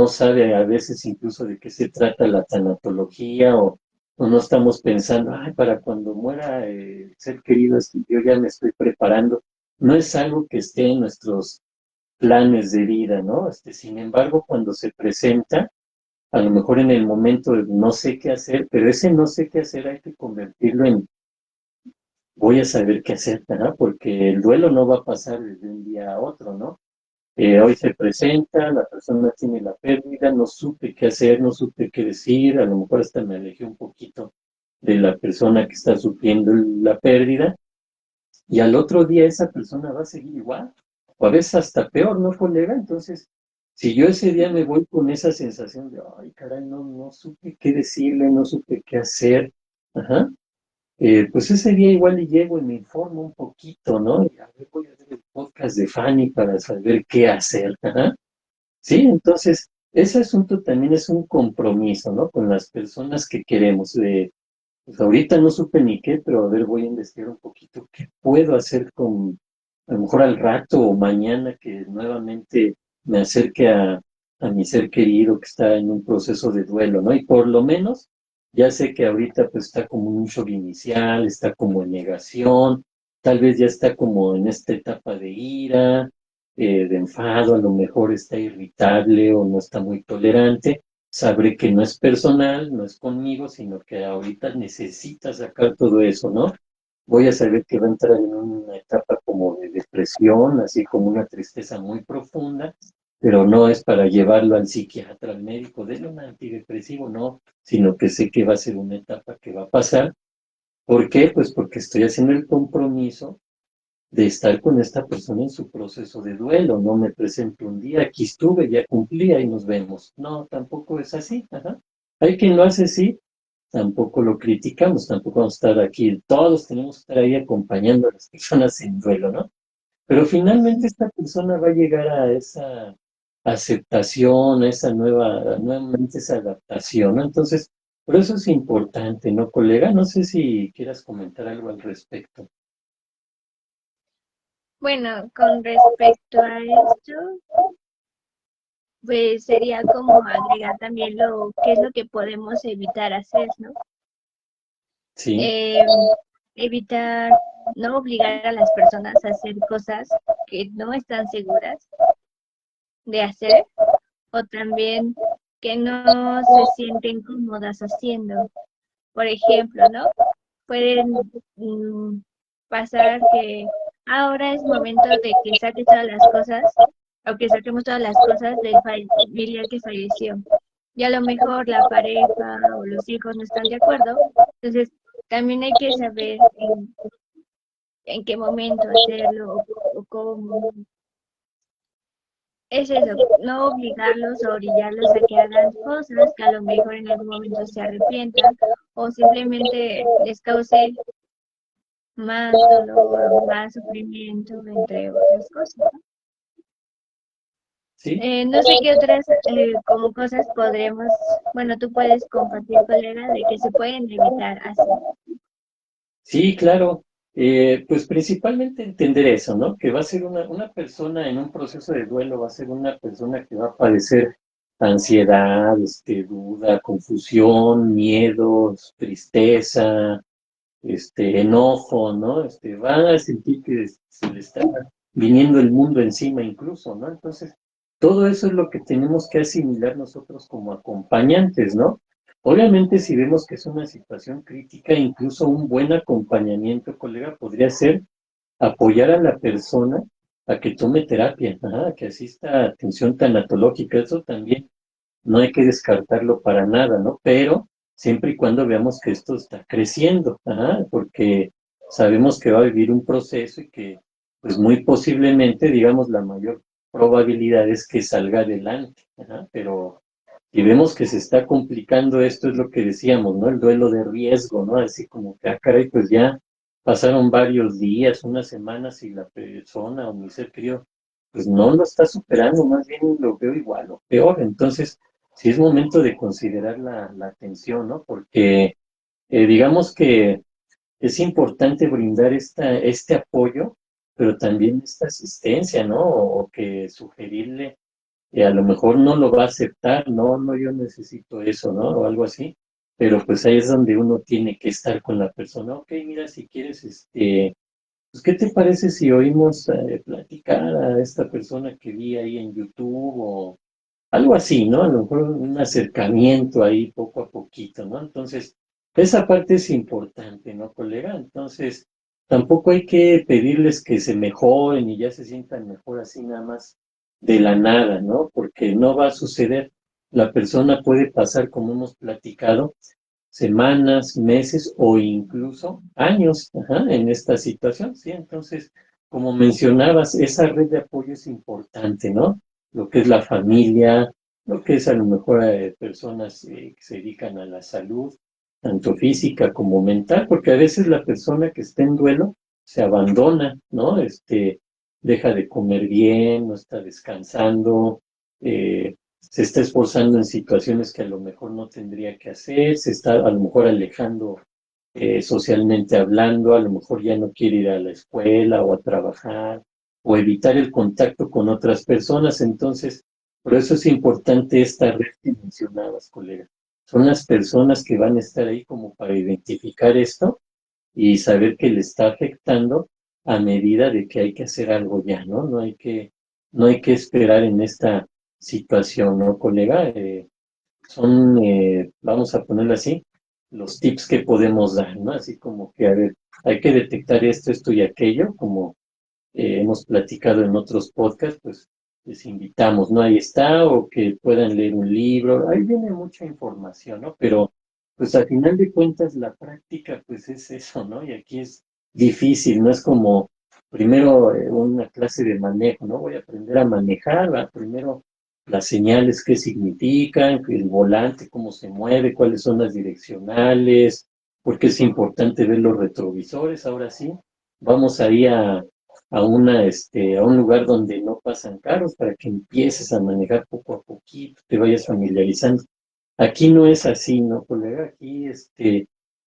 sabe a veces incluso de qué se trata la tanatología o no estamos pensando, ay, para cuando muera el ser querido, yo ya me estoy preparando. No es algo que esté en nuestros planes de vida, ¿no? Sin embargo, cuando se presenta, a lo mejor en el momento de no sé qué hacer, pero ese no sé qué hacer hay que convertirlo en voy a saber qué hacer, ¿verdad? Porque el duelo no va a pasar desde un día a otro, ¿no? Hoy se presenta, la persona tiene la pérdida, no supe qué hacer, no supe qué decir, a lo mejor hasta me alejé un poquito de la persona que está sufriendo la pérdida, y al otro día esa persona va a seguir igual, o a veces hasta peor, ¿no, colega? Entonces, si yo ese día me voy con esa sensación de, ay, caray, no supe qué decirle, no supe qué hacer, ajá, pues ese día igual y llego y me informo un poquito, ¿no? Y a ver, voy a ver el podcast de Fanny para saber qué hacer, ajá. Sí, entonces, ese asunto también es un compromiso, ¿no? Con las personas que queremos. Pues ahorita no supe ni qué, pero a ver, voy a investigar un poquito qué puedo hacer a lo mejor al rato o mañana que nuevamente me acerque a mi ser querido que está en un proceso de duelo, ¿no? Y por lo menos ya sé que ahorita pues está como en un shock inicial, está como en negación, tal vez ya está como en esta etapa de ira, de enfado, a lo mejor está irritable o no está muy tolerante. Sabré que no es personal, no es conmigo, sino que ahorita necesita sacar todo eso, ¿no? Voy a saber que va a entrar en una etapa como de depresión, así como una tristeza muy profunda, pero no es para llevarlo al psiquiatra, al médico, denle un antidepresivo, no, sino que sé que va a ser una etapa que va a pasar. ¿Por qué? Pues porque estoy haciendo el compromiso de estar con esta persona en su proceso de duelo. No me presento un día, aquí estuve, ya cumplía y nos vemos. No, tampoco es así. Ajá. Hay quien lo hace así, tampoco lo criticamos, tampoco vamos a estar aquí. Todos tenemos que estar ahí acompañando a las personas en duelo, ¿no? Pero finalmente esta persona va a llegar a esa aceptación, a esa nuevamente esa adaptación, ¿no? Entonces, por eso es importante, ¿no, colega? No sé si quieras comentar algo al respecto. Bueno, con respecto a esto, pues sería como agregar también lo qué es lo que podemos evitar hacer, ¿no? Sí, Eh, evitar no obligar a las personas a hacer cosas que no están seguras de hacer o también que no se sienten cómodas haciendo. Por ejemplo, ¿no? Pueden pasar que ahora es momento de que saques todas las cosas o que saquemos todas las cosas del familiar que falleció. Y a lo mejor la pareja o los hijos no están de acuerdo. Entonces, también hay que saber en qué momento hacerlo o cómo. Es eso, no obligarlos o orillarlos a que hagan cosas que a lo mejor en algún momento se arrepientan o simplemente les cause más dolor, más sufrimiento, entre otras cosas. sí. No sé qué otras como cosas podremos, bueno, tú puedes compartir, colega, de que se pueden evitar así. Sí, claro. Pues principalmente entender eso, ¿no? Que va a ser una persona en un proceso de duelo, va a ser una persona que va a padecer ansiedad, duda, confusión, miedos, tristeza, enojo, ¿no? Van a sentir que se le está viniendo el mundo encima incluso, ¿no? Entonces, todo eso es lo que tenemos que asimilar nosotros como acompañantes, ¿no? Obviamente, si vemos que es una situación crítica, incluso un buen acompañamiento, colega, podría ser apoyar a la persona a que tome terapia, ajá, que asista a atención tanatológica. Eso también no hay que descartarlo para nada, ¿no? Pero siempre y cuando veamos que esto está creciendo, ajá, porque sabemos que va a vivir un proceso y que, pues muy posiblemente, digamos, la mayor probabilidad es que salga adelante, ajá, pero si vemos que se está complicando esto, es lo que decíamos, ¿no? El duelo de riesgo, ¿no? Así como que, ah, caray, pues ya pasaron varios días, unas semanas y la persona o mi ser querido, pues no lo está superando, más bien lo veo igual o peor. Entonces, sí es momento de considerar la atención, ¿no? Porque digamos que es importante brindar este apoyo, pero también esta asistencia, ¿no? O que sugerirle a lo mejor no lo va a aceptar, no, no, yo necesito eso, ¿no? O algo así, pero pues ahí es donde uno tiene que estar con la persona. Ok, mira, si quieres, pues, ¿qué te parece si oímos platicar a esta persona que vi ahí en YouTube o algo así, ¿no? A lo mejor un acercamiento ahí poco a poquito, ¿no? Entonces, esa parte es importante, ¿no, colega? Entonces, tampoco hay que pedirles que se mejoren y ya se sientan mejor así nada más de la nada, ¿no? Porque no va a suceder. La persona puede pasar, como hemos platicado, semanas, meses o incluso años, ajá, en esta situación, ¿sí? Entonces, como mencionabas, esa red de apoyo es importante, ¿no? Lo que es la familia, lo que es a lo mejor personas que se dedican a la salud, tanto física como mental, porque a veces la persona que está en duelo se abandona, ¿no? Deja de comer bien, no está descansando, se está esforzando en situaciones que a lo mejor no tendría que hacer, se está a lo mejor alejando socialmente hablando, a lo mejor ya no quiere ir a la escuela o a trabajar o evitar el contacto con otras personas. Entonces, por eso es importante esta red que mencionabas, colega. Son las personas que van a estar ahí como para identificar esto y saber que le está afectando a medida de que hay que hacer algo ya, ¿no? No hay que esperar en esta situación, ¿no, colega? Son, vamos a ponerlo así, los tips que podemos dar, ¿no? Así como que, a ver, hay que detectar esto, esto y aquello, como hemos platicado en otros podcasts, pues les invitamos, ¿no? Ahí está, o que puedan leer un libro, ahí viene mucha información, ¿no? Pero, pues al final de cuentas, la práctica, pues es eso, ¿no? Y aquí es difícil, no es como primero una clase de manejo, ¿no? Voy a aprender a manejar, ¿va? Primero las señales, qué significan, el volante, cómo se mueve, cuáles son las direccionales, porque es importante ver los retrovisores, ahora sí. Vamos ahí a un lugar donde no pasan carros para que empieces a manejar poco a poquito, te vayas familiarizando. Aquí no es así, ¿no, colega? Aquí,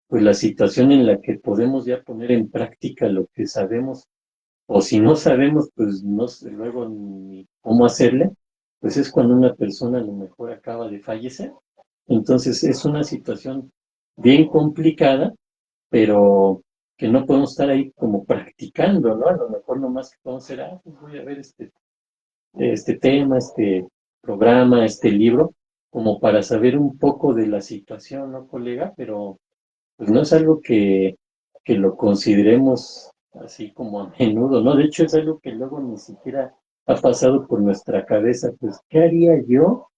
pues la situación en la que podemos ya poner en práctica lo que sabemos, o si no sabemos, pues no sé luego ni cómo hacerle, pues es cuando una persona a lo mejor acaba de fallecer. Entonces es una situación bien complicada, pero que no podemos estar ahí como practicando, ¿no? A lo mejor nomás que podemos hacer, pues voy a ver este tema, este programa, este libro, como para saber un poco de la situación, ¿no, colega? Pero pues no es algo que lo consideremos así como a menudo, ¿no? De hecho es algo que luego ni siquiera ha pasado por nuestra cabeza, pues, ¿qué haría yo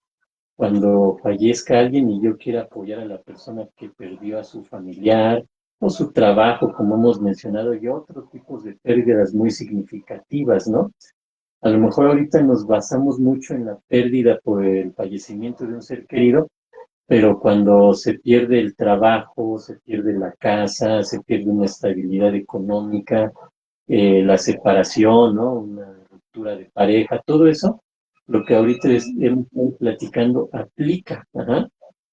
cuando fallezca alguien y yo quiera apoyar a la persona que perdió a su familiar o su trabajo, como hemos mencionado, y otros tipos de pérdidas muy significativas, ¿no? A lo mejor ahorita nos basamos mucho en la pérdida por el fallecimiento de un ser querido, pero cuando se pierde el trabajo, se pierde la casa, se pierde una estabilidad económica, la separación, ¿no? Una ruptura de pareja, todo eso, lo que ahorita hemos estado platicando aplica, ajá,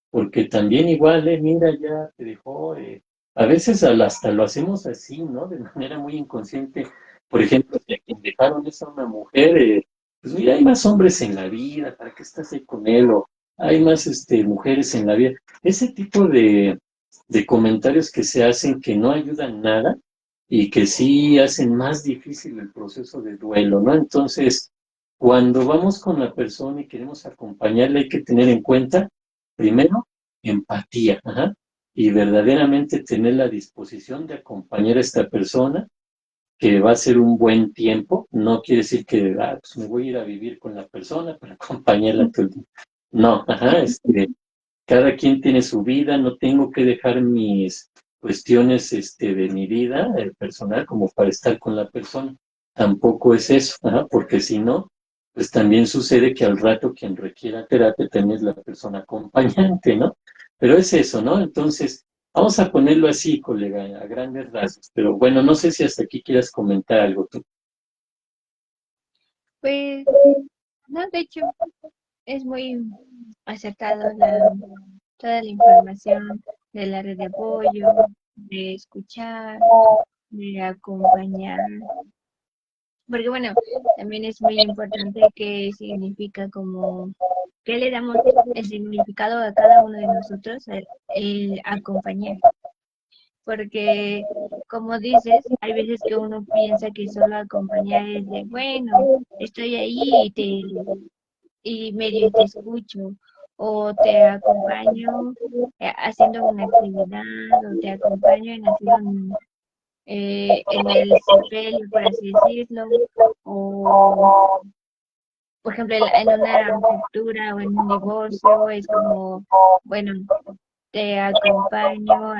porque también igual, mira, ya te dejó, a veces hasta lo hacemos así, ¿no? De manera muy inconsciente. Por ejemplo, si a quien dejaron es a una mujer, pues mira, hay más hombres en la vida, ¿para qué estás ahí con él? O hay más mujeres en la vida. Ese tipo de comentarios que se hacen que no ayudan nada y que sí hacen más difícil el proceso de duelo, ¿no? Entonces, cuando vamos con la persona y queremos acompañarle, hay que tener en cuenta, primero, empatía, ajá, y verdaderamente tener la disposición de acompañar a esta persona, que va a ser un buen tiempo. No quiere decir que pues me voy a ir a vivir con la persona para acompañarla todo el tiempo. No, ajá, cada quien tiene su vida, no tengo que dejar mis cuestiones de mi vida personal como para estar con la persona. Tampoco es eso, ajá, porque si no, pues también sucede que al rato quien requiera terapia también es la persona acompañante, ¿no? Pero es eso, ¿no? Entonces, vamos a ponerlo así, colega, a grandes rasgos. Pero bueno, no sé si hasta aquí quieras comentar algo tú. Pues, no, de hecho, es muy acertado toda la información de la red de apoyo, de escuchar, de acompañar. Porque bueno, también es muy importante qué significa como, qué le damos el significado a cada uno de nosotros, el acompañar. Porque, como dices, hay veces que uno piensa que solo acompañar es de, bueno, estoy ahí y medio te escucho, o te acompaño haciendo una actividad, o te acompaño en hacer en el sepelio, por así decirlo, o por ejemplo en una ruptura o en un divorcio, es como, bueno, te acompaño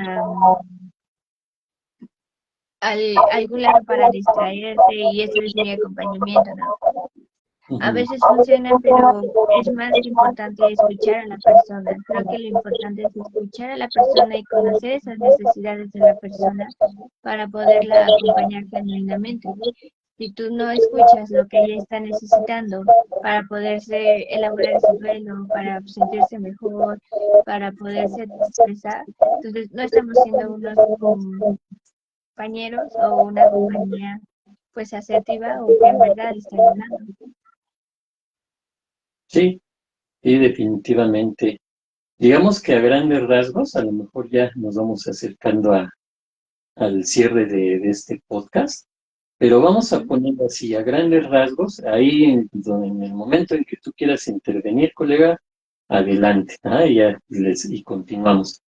algún lado para distraerte y eso es mi acompañamiento, ¿no? A Ujú. veces funciona, pero es más importante escuchar a la persona. Creo que lo importante es escuchar a la persona y conocer esas necesidades de la persona para poderla acompañar genuinamente. Si tú no escuchas lo que ella está necesitando para poderse elaborar ese duelo, para sentirse mejor, para poderse expresar, entonces no estamos siendo unos compañeros o una compañía pues asertiva o que en verdad está ayudando. Sí, sí, definitivamente. Digamos que a grandes rasgos, a lo mejor ya nos vamos acercando al cierre de este podcast, pero vamos a Ujú. ponerlo así, a grandes rasgos, ahí en el momento en que tú quieras intervenir, colega, adelante, y continuamos.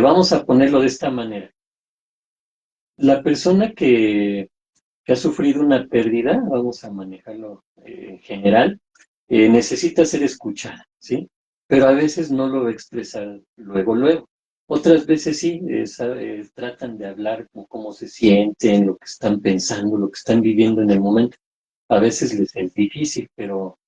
Vamos a ponerlo de esta manera. La persona que ha sufrido una pérdida, vamos a manejarlo en general, necesita ser escuchada, ¿sí? Pero a veces no lo expresan luego, luego. Otras veces sí, tratan de hablar cómo se sienten, lo que están pensando, lo que están viviendo en el momento. A veces les es difícil, pero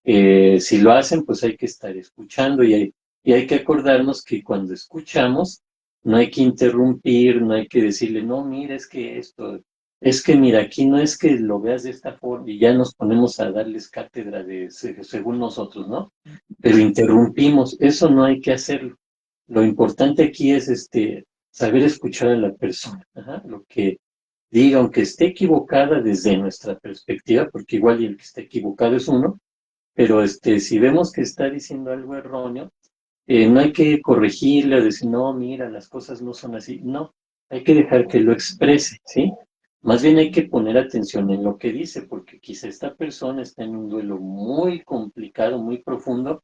si lo hacen, pues hay que estar escuchando y hay que acordarnos que cuando escuchamos, no hay que interrumpir, no hay que decirle, no, mira, es que esto, es que mira, aquí no es que lo veas de esta forma y ya nos ponemos a darles cátedra según nosotros, ¿no? Pero interrumpimos, eso no hay que hacerlo. Lo importante aquí es saber escuchar a la persona, ajá, lo que diga, aunque esté equivocada desde nuestra perspectiva, porque igual y el que está equivocado es uno, pero si vemos que está diciendo algo erróneo, no hay que corregirle o decir, no, mira, las cosas no son así. No, hay que dejar que lo exprese, ¿sí? Más bien hay que poner atención en lo que dice, porque quizá esta persona está en un duelo muy complicado, muy profundo.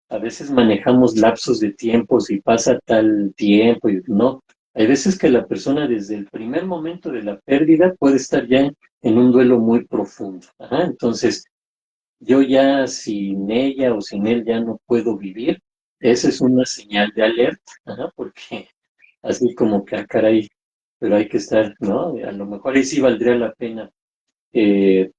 A veces manejamos lapsos de tiempo, si pasa tal tiempo, y no. Hay veces que la persona desde el primer momento de la pérdida puede estar ya en un duelo muy profundo. Ajá, entonces, yo ya sin ella o sin él ya no puedo vivir. Esa es una señal de alerta, ajá, porque así como que, caray, pero hay que estar, ¿no? A lo mejor ahí sí valdría la pena, eh,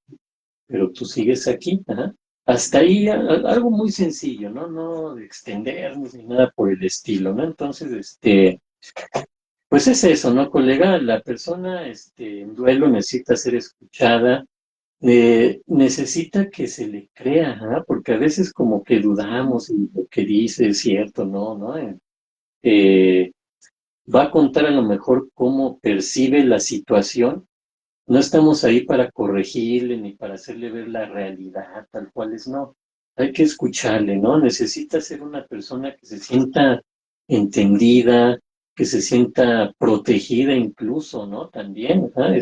pero tú sigues aquí, ajá. Hasta ahí algo muy sencillo, ¿no? No de extendernos ni nada por el estilo, ¿no? Entonces, pues es eso, ¿no, colega? La persona, en duelo necesita ser escuchada, necesita que se le crea, ¿ah? Porque a veces como que dudamos y lo que dice es cierto, ¿no? ¿No? Eh, Va a contar a lo mejor cómo percibe la situación, no estamos ahí para corregirle ni para hacerle ver la realidad tal cual es, no. Hay que escucharle, ¿no? Necesita ser una persona que se sienta entendida, que se sienta protegida incluso, ¿no? También, ¿ah?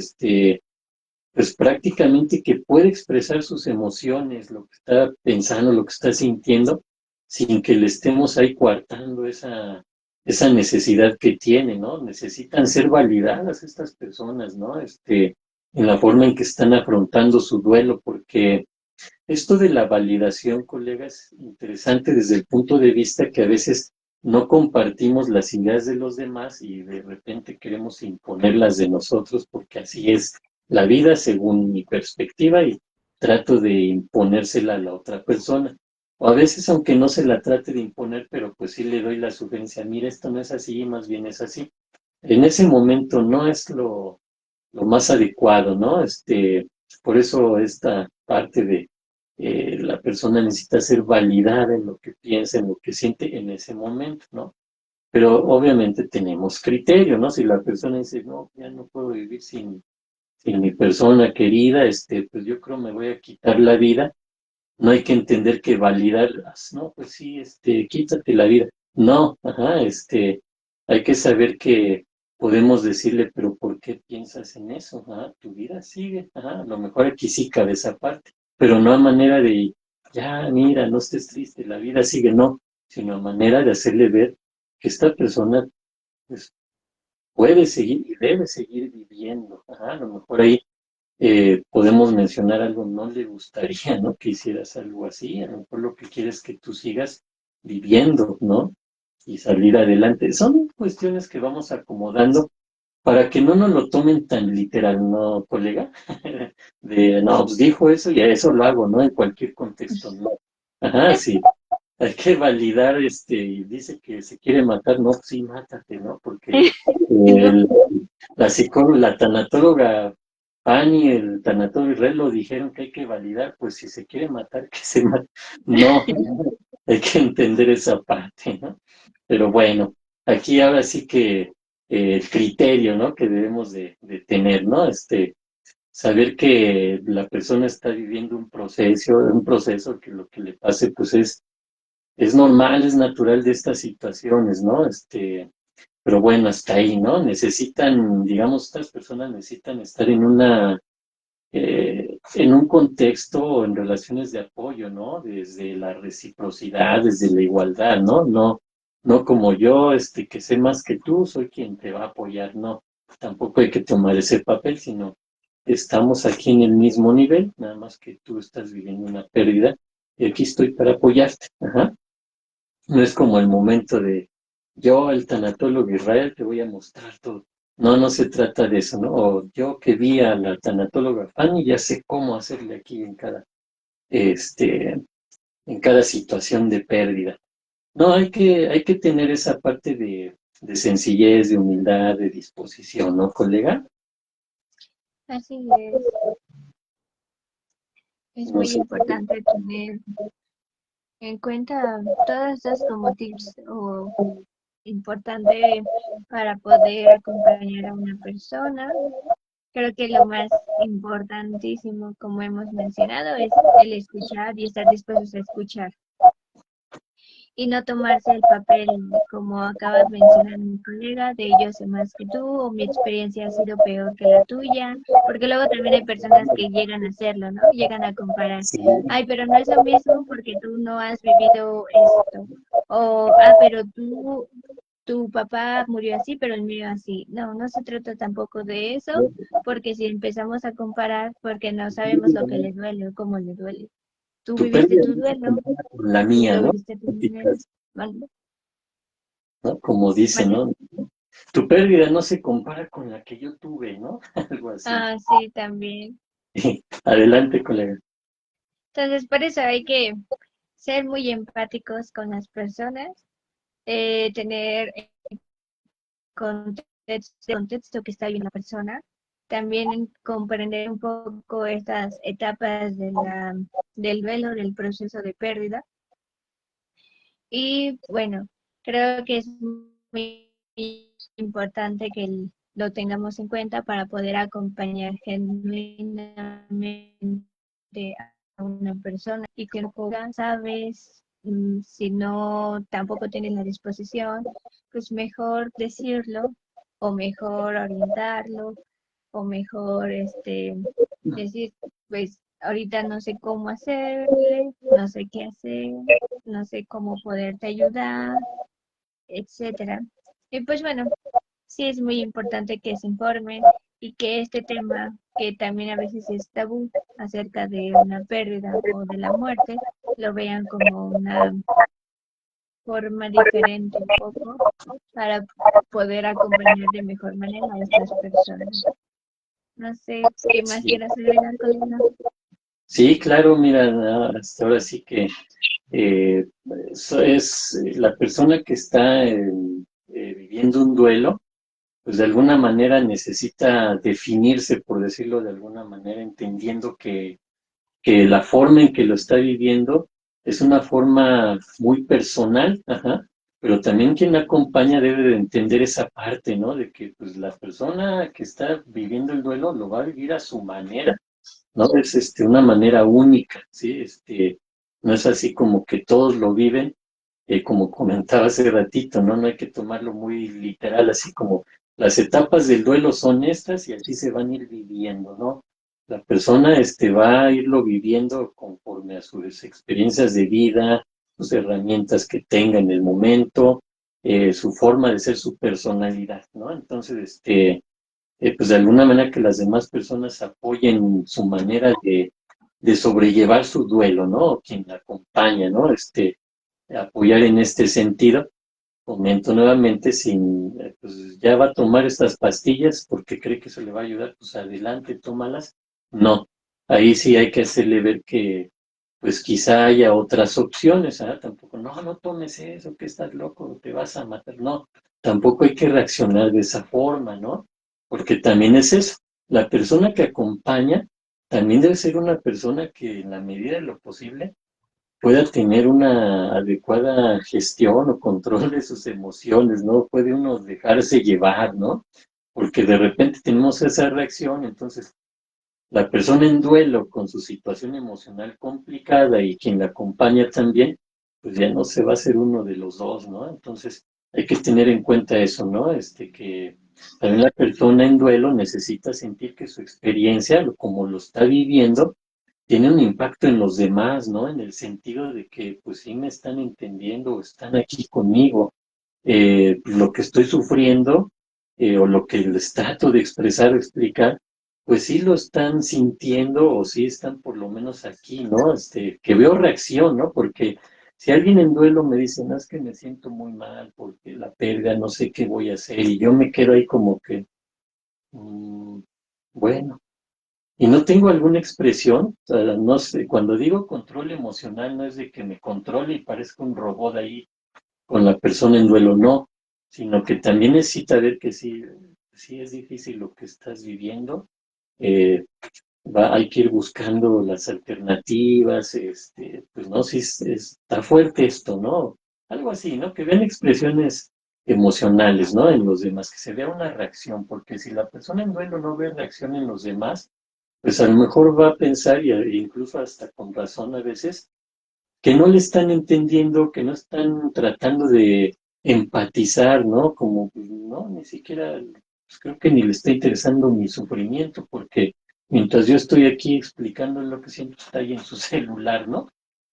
Pues prácticamente que puede expresar sus emociones, lo que está pensando, lo que está sintiendo, sin que le estemos ahí coartando esa necesidad que tiene, ¿no? Necesitan ser validadas estas personas, ¿no? En la forma en que están afrontando su duelo, porque esto de la validación, colega, es interesante desde el punto de vista que a veces no compartimos las ideas de los demás y de repente queremos imponerlas de nosotros porque así es la vida según mi perspectiva y trato de imponérsela a la otra persona. O a veces, aunque no se la trate de imponer, pero pues sí le doy la sugerencia, mira, esto no es así, más bien es así. En ese momento no es lo más adecuado, ¿no? Por eso esta parte de la persona necesita ser validada en lo que piensa, en lo que siente en ese momento, ¿no? Pero obviamente tenemos criterio, ¿no? Si la persona dice, no, ya no puedo vivir sin mi persona querida, pues yo creo me voy a quitar la vida, no hay que entender que validar, no, pues sí, quítate la vida. No, ajá, hay que saber que podemos decirle, pero ¿por qué piensas en eso? Ajá, tu vida sigue, ajá, a lo mejor aquí sí cabe esa parte, pero no a manera de, ya, mira, no estés triste, la vida sigue, no, sino a manera de hacerle ver que esta persona, pues, puede seguir y debe seguir viviendo, ajá, a lo mejor ahí podemos mencionar algo, no le gustaría, ¿no? Que hicieras algo así, a lo mejor lo que quieres es que tú sigas viviendo, ¿no? Y salir adelante. Son cuestiones que vamos acomodando para que no nos lo tomen tan literal, ¿no, colega? De, no, pues dijo eso y a eso lo hago, ¿no? En cualquier contexto, ¿no? Ajá, sí. Hay que validar, y dice que se quiere matar, no, sí, mátate, ¿no? Porque No, el- la psicóloga, la tanatóloga Pani, el tanatólogo Israel lo dijeron que hay que validar, pues si se quiere matar, que se mate. No, hay que entender esa parte, ¿no? Pero bueno, aquí ahora sí que el criterio, ¿no? Que debemos de tener, ¿no? Saber que la persona está viviendo un proceso que lo que le pase, pues es normal, es natural de estas situaciones, ¿no? Pero bueno, hasta ahí, ¿no? Necesitan, digamos, estas personas necesitan estar en un contexto o en relaciones de apoyo, ¿no? Desde la reciprocidad, desde la igualdad, ¿no? No como yo, que sé más que tú, soy quien te va a apoyar, no. Tampoco hay que tomar ese papel, sino estamos aquí en el mismo nivel, nada más que tú estás viviendo una pérdida y aquí estoy para apoyarte. Ajá. No es como el momento de yo, el tanatólogo Israel, te voy a mostrar todo. No, no se trata de eso, ¿no? O yo que vi a la tanatóloga Fanny, ya sé cómo hacerle aquí este, en cada situación de pérdida. No, hay que tener esa parte de sencillez, de humildad, de disposición, ¿no, colega? así es. Es No muy sé. importante tener en cuenta todas estas como tips o importante para poder acompañar a una persona. Creo que lo más importantísimo, como hemos mencionado, es el escuchar y estar dispuestos a escuchar y no tomarse el papel, como acaba de mencionar mi colega, de yo sé más que tú o mi experiencia ha sido peor que la tuya, porque luego también hay personas que llegan a hacerlo, ¿no? Llegan a comparar, Sí, ay, pero no es lo mismo porque tú no has vivido esto, o, pero tu papá murió así, pero el mío así. No, no se trata tampoco de eso, porque si empezamos a comparar, porque no sabemos lo que le duele o cómo le duele. Tú tu viviste pérdida tu no se duelo compara con la y mía, lo ¿no? viviste de tu manera. Mande, ¿No? Como dice, mande. ¿no? Tu pérdida no se compara con la que yo tuve, ¿no? Algo así. Ah, sí, también. Adelante, colega. Entonces, por eso hay que ser muy empáticos con las personas, tener contexto que está viviendo la persona, también comprender un poco estas etapas del duelo, del proceso de pérdida. Y bueno, creo que es muy importante que lo tengamos en cuenta para poder acompañar genuinamente a una persona y que no sabes, si no tampoco tienes la disposición, pues mejor decirlo o mejor orientarlo o mejor decir, pues ahorita no sé cómo hacerle, no sé qué hacer, no sé cómo poderte ayudar, etcétera. Y pues bueno, sí es muy importante que se informen y que este tema, que también a veces es tabú acerca de una pérdida o de la muerte, lo vean como una forma diferente un poco para poder acompañar de mejor manera a estas personas. No sé qué más Sí, quieras agregar, colega. sí, claro, mira, hasta ahora sí que eso es la persona que está viviendo un duelo, pues de alguna manera necesita definirse, por decirlo de alguna manera, entendiendo que la forma en que lo está viviendo es una forma muy personal, ajá, pero también quien la acompaña debe de entender esa parte, ¿no? De que pues la persona que está viviendo el duelo lo va a vivir a su manera, ¿no? Es una manera única, ¿sí? No es así como que todos lo viven, como comentaba hace ratito, ¿no? No hay que tomarlo muy literal, así como las etapas del duelo son estas y así se van a ir viviendo, ¿no? La persona va a irlo viviendo conforme a sus experiencias de vida, sus herramientas que tenga en el momento, su forma de ser, su personalidad, ¿no? Entonces, pues de alguna manera que las demás personas apoyen su manera de sobrellevar su duelo, ¿no? O quien la acompaña, ¿no? Apoyar en este sentido. Comento nuevamente, sin, pues ya va a tomar estas pastillas porque cree que eso le va a ayudar, pues adelante, tómalas. No, ahí sí hay que hacerle ver que, pues quizá haya otras opciones, ¿ah? Tampoco, no, no tomes eso, que estás loco, te vas a matar. No, tampoco hay que reaccionar de esa forma, ¿no? Porque también es eso. La persona que acompaña también debe ser una persona que en la medida de lo posible pueda tener una adecuada gestión o control de sus emociones, ¿no? Puede uno dejarse llevar, ¿no? Porque de repente tenemos esa reacción, entonces la persona en duelo con su situación emocional complicada y quien la acompaña también, pues ya no se va a ser uno de los dos, ¿no? Entonces hay que tener en cuenta eso, ¿no? Que también la persona en duelo necesita sentir que su experiencia, como lo está viviendo, tiene un impacto en los demás, ¿no? En el sentido de que, pues sí me están entendiendo, están aquí conmigo, lo que estoy sufriendo o lo que les trato de expresar o explicar, pues sí lo están sintiendo o sí están por lo menos aquí, ¿no? Que veo reacción, ¿no? Porque si alguien en duelo me dice, no, es que me siento muy mal porque la pérdida, no sé qué voy a hacer, y yo me quedo ahí como que, mm, bueno. Y no tengo alguna expresión, o sea, no sé, cuando digo control emocional no es de que me controle y parezca un robot ahí con la persona en duelo, no, sino que también necesita ver que sí, sí es difícil lo que estás viviendo, eh, hay que ir buscando las alternativas, pues no, si está fuerte esto, ¿no? Algo así, ¿no? Que vean expresiones emocionales, ¿no? En los demás, que se vea una reacción, porque si la persona en duelo no ve reacción en los demás, pues a lo mejor va a pensar, e incluso hasta con razón a veces, que no le están entendiendo, que no están tratando de empatizar, ¿no? Como, pues, no, ni siquiera, pues creo que ni le está interesando mi sufrimiento, porque mientras yo estoy aquí explicando lo que siento, está ahí en su celular, ¿no?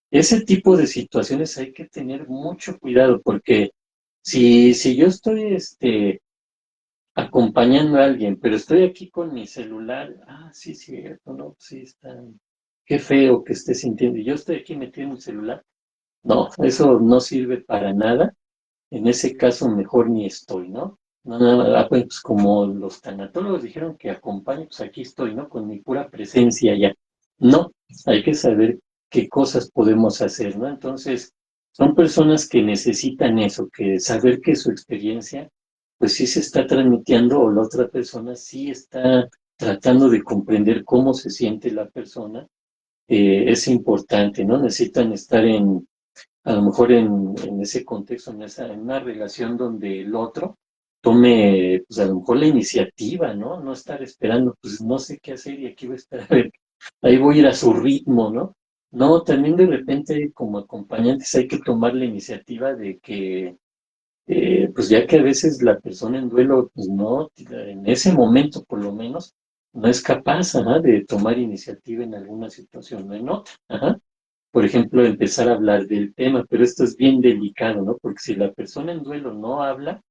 Ese tipo de situaciones hay que tener mucho cuidado, porque si yo estoy, acompañando a alguien, pero estoy aquí con mi celular, sí, cierto, no, sí, está, qué feo que esté sintiendo, y yo estoy aquí metido en el celular, no, eso no sirve para nada, en ese caso mejor ni estoy, ¿no? No, nada, pues como los tanatólogos dijeron que acompañe, pues aquí estoy, ¿no? Con mi pura presencia ya. No, hay que saber qué cosas podemos hacer, ¿no? Entonces, son personas que necesitan eso, que saber que su experiencia, pues sí se está transmitiendo o la otra persona sí está tratando de comprender cómo se siente la persona, es importante, ¿no? Necesitan estar a lo mejor en ese contexto, en una relación donde el otro tome, pues a lo mejor la iniciativa, ¿no? No estar esperando, pues no sé qué hacer y aquí voy a estar, a ver, ahí voy a ir a su ritmo, ¿no? No, también de repente como acompañantes hay que tomar la iniciativa de que, pues ya que a veces la persona en duelo, pues no, en ese momento por lo menos, no es capaz, ajá, de tomar iniciativa en alguna situación, no en otra, ajá. Por ejemplo, empezar a hablar del tema, pero esto es bien delicado, ¿no? Porque si la persona en duelo no habla,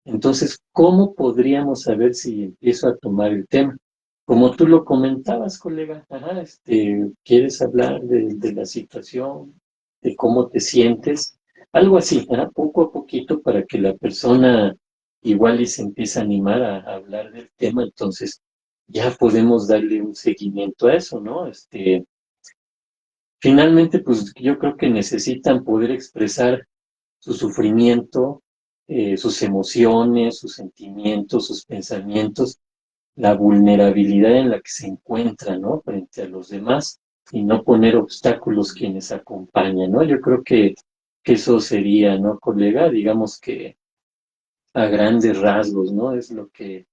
entonces, ¿cómo podríamos saber si empiezo a tomar el tema? Como tú lo comentabas, colega, ajá, quieres hablar de la situación, de cómo te sientes, algo así, ajá, poco a poquito para que la persona igual y se empiece a animar a hablar del tema, entonces ya podemos darle un seguimiento a eso, ¿no? Finalmente, pues yo creo que necesitan poder expresar su sufrimiento, sus emociones, sus sentimientos, sus pensamientos, la vulnerabilidad en la que se encuentran, ¿no? Frente a los demás y no poner obstáculos quienes acompañan, ¿no? Yo creo que eso sería, ¿no, colega? Digamos que a grandes rasgos, ¿no? Es lo que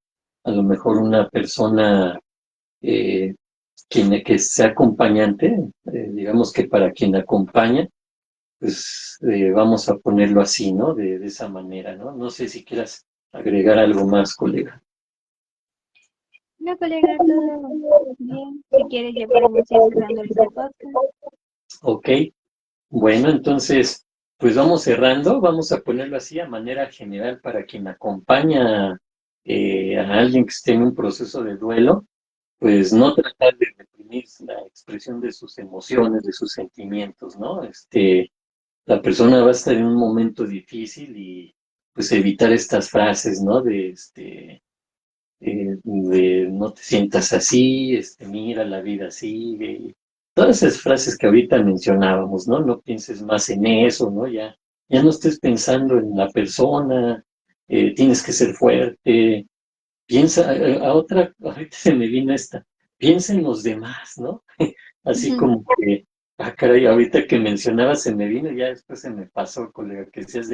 a lo mejor una persona eh, que sea acompañante, digamos que para quien acompaña, pues vamos a ponerlo así, ¿no? De esa manera, ¿no? No sé si quieras agregar algo más, colega. No, colega, todo bien. Si quieres, ya podemos ir cerrando este podcast. Ok, bueno, entonces, pues vamos cerrando, vamos a ponerlo así a manera general para quien acompaña a alguien que esté en un proceso de duelo, pues no tratar de reprimir la expresión de sus emociones, de sus sentimientos, ¿no? La persona va a estar en un momento difícil y pues evitar estas frases, ¿no? De no te sientas así, mira la vida sigue. Todas esas frases que ahorita mencionábamos, ¿no? No pienses más en eso, ¿no? Ya no estés pensando en la persona, tienes que ser fuerte. Piensa, a otra, ahorita se me vino esta, piensa en los demás, ¿no? Así como que, caray, ahorita que mencionaba se me vino, ya después se me pasó, colega, que decías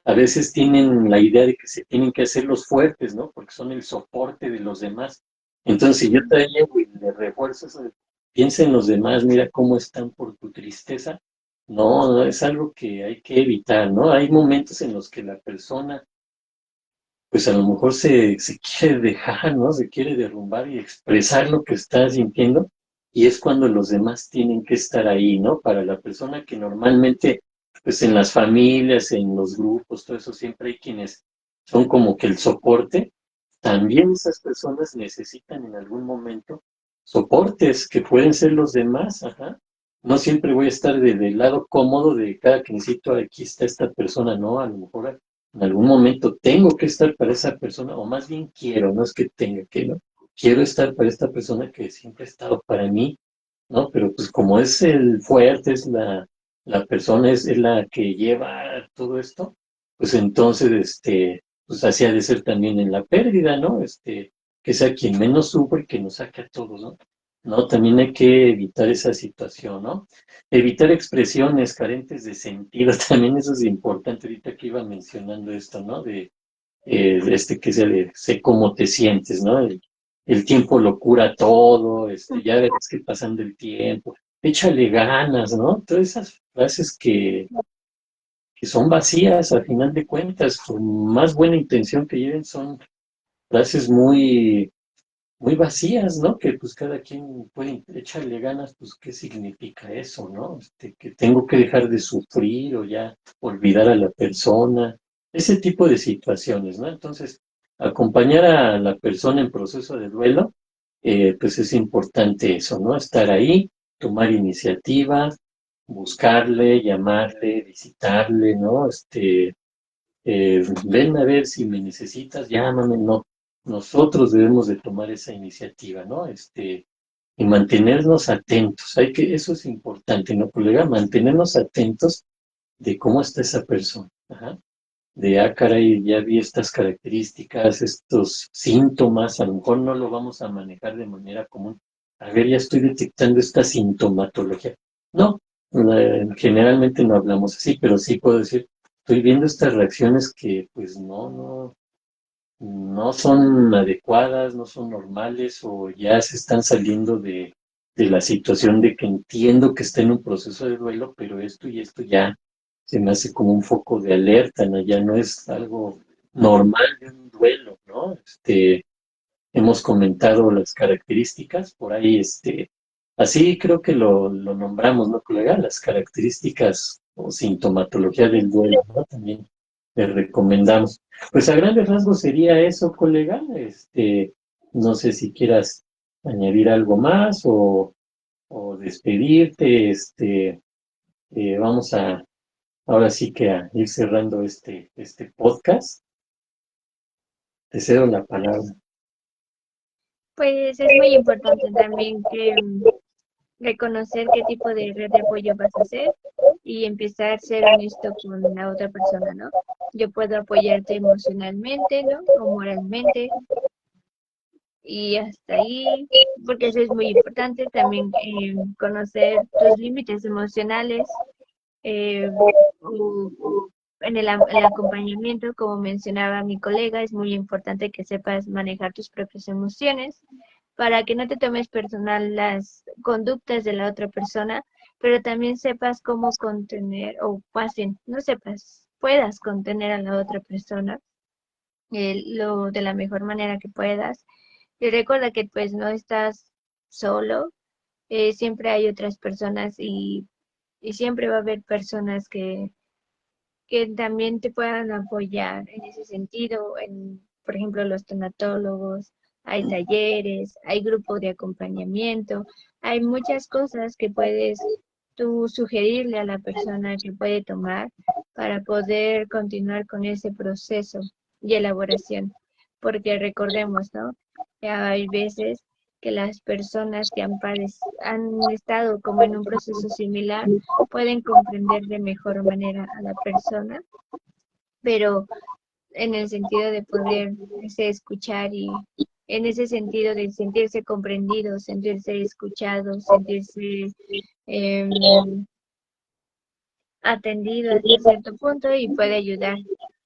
a veces tienen la idea de que se tienen que hacer los fuertes, ¿no? Porque son el soporte de los demás. Entonces, si yo te llevo y le refuerzo eso, piensa en los demás, mira cómo están por tu tristeza. No, no, es algo que hay que evitar, ¿no? Hay momentos en los que la persona pues a lo mejor se quiere dejar, ¿no? Se quiere derrumbar y expresar lo que está sintiendo, y es cuando los demás tienen que estar ahí, ¿no? Para la persona que normalmente, pues en las familias, en los grupos, todo eso, siempre hay quienes son como que el soporte, también esas personas necesitan en algún momento soportes que pueden ser los demás, ajá. No siempre voy a estar del lado cómodo de cada que necesito, aquí está esta persona, ¿no? A lo mejor en algún momento tengo que estar para esa persona, o más bien quiero, no es que tenga que, ¿no? Quiero estar para esta persona que siempre ha estado para mí, ¿no? Pero pues como es el fuerte, es la persona, es la que lleva todo esto, pues entonces, pues así ha de ser también en la pérdida, ¿no? Que sea quien menos sufre y que nos saque a todos, ¿no? No, también hay que evitar esa situación, ¿no? Evitar expresiones carentes de sentido, también eso es importante, ahorita que iba mencionando esto, ¿no? Que se de sé cómo te sientes, ¿no? El tiempo lo cura todo, ya ves que pasando el tiempo, échale ganas, ¿no? Todas esas frases que son vacías, al final de cuentas, por más buena intención que lleven, son frases muy vacías, ¿no? Que pues cada quien puede echarle ganas, pues qué significa eso, ¿no? Que tengo que dejar de sufrir o ya olvidar a la persona, ese tipo de situaciones, ¿no? Entonces, acompañar a la persona en proceso de duelo, pues es importante eso, ¿no? Estar ahí, tomar iniciativa, buscarle, llamarle, visitarle, ¿no? Ven a ver si me necesitas, llámame, no. Nosotros debemos de tomar esa iniciativa, ¿no? Y mantenernos atentos. Eso es importante, ¿no, colega? Mantenernos atentos de cómo está esa persona. Ajá. Caray, ya vi estas características, estos síntomas, a lo mejor no lo vamos a manejar de manera común. A ver, ya estoy detectando esta sintomatología. No, generalmente no hablamos así, pero sí puedo decir, estoy viendo estas reacciones que pues no, no son adecuadas, no son normales o ya se están saliendo de la situación de que entiendo que está en un proceso de duelo, pero esto y esto ya se me hace como un foco de alerta, ¿no? Ya no es algo normal de un duelo, ¿no? Hemos comentado las características, por ahí, así creo que lo nombramos, ¿no, colega? Las características o sintomatología del duelo, ¿no? También le recomendamos. Pues a grandes rasgos sería eso, colega. No sé si quieras añadir algo más o despedirte. Vamos ahora sí que a ir cerrando este podcast. Te cedo la palabra. Pues es muy importante también que reconocer qué tipo de red de apoyo vas a hacer y empezar a ser honesto con la otra persona, ¿no? Yo puedo apoyarte emocionalmente, ¿no? O moralmente, y hasta ahí, porque eso es muy importante, también conocer tus límites emocionales, eh, o en el acompañamiento, como mencionaba mi colega, es muy importante que sepas manejar tus propias emociones para que no te tomes personal las conductas de la otra persona, pero también sepas cómo contener, o más bien, no sepas, puedas contener a la otra persona lo de la mejor manera que puedas. Y recuerda que pues no estás solo, siempre hay otras personas y siempre va a haber personas que también te puedan apoyar en ese sentido, por ejemplo, los tanatólogos, hay talleres, hay grupos de acompañamiento, hay muchas cosas que puedes tú sugerirle a la persona que puede tomar para poder continuar con ese proceso y elaboración. Porque recordemos, ¿no? Que hay veces que las personas que han estado como en un proceso similar pueden comprender de mejor manera a la persona, pero en el sentido de poderse escuchar y en ese sentido de sentirse comprendido, sentirse escuchado, sentirse em, atendido hasta cierto punto y puede ayudar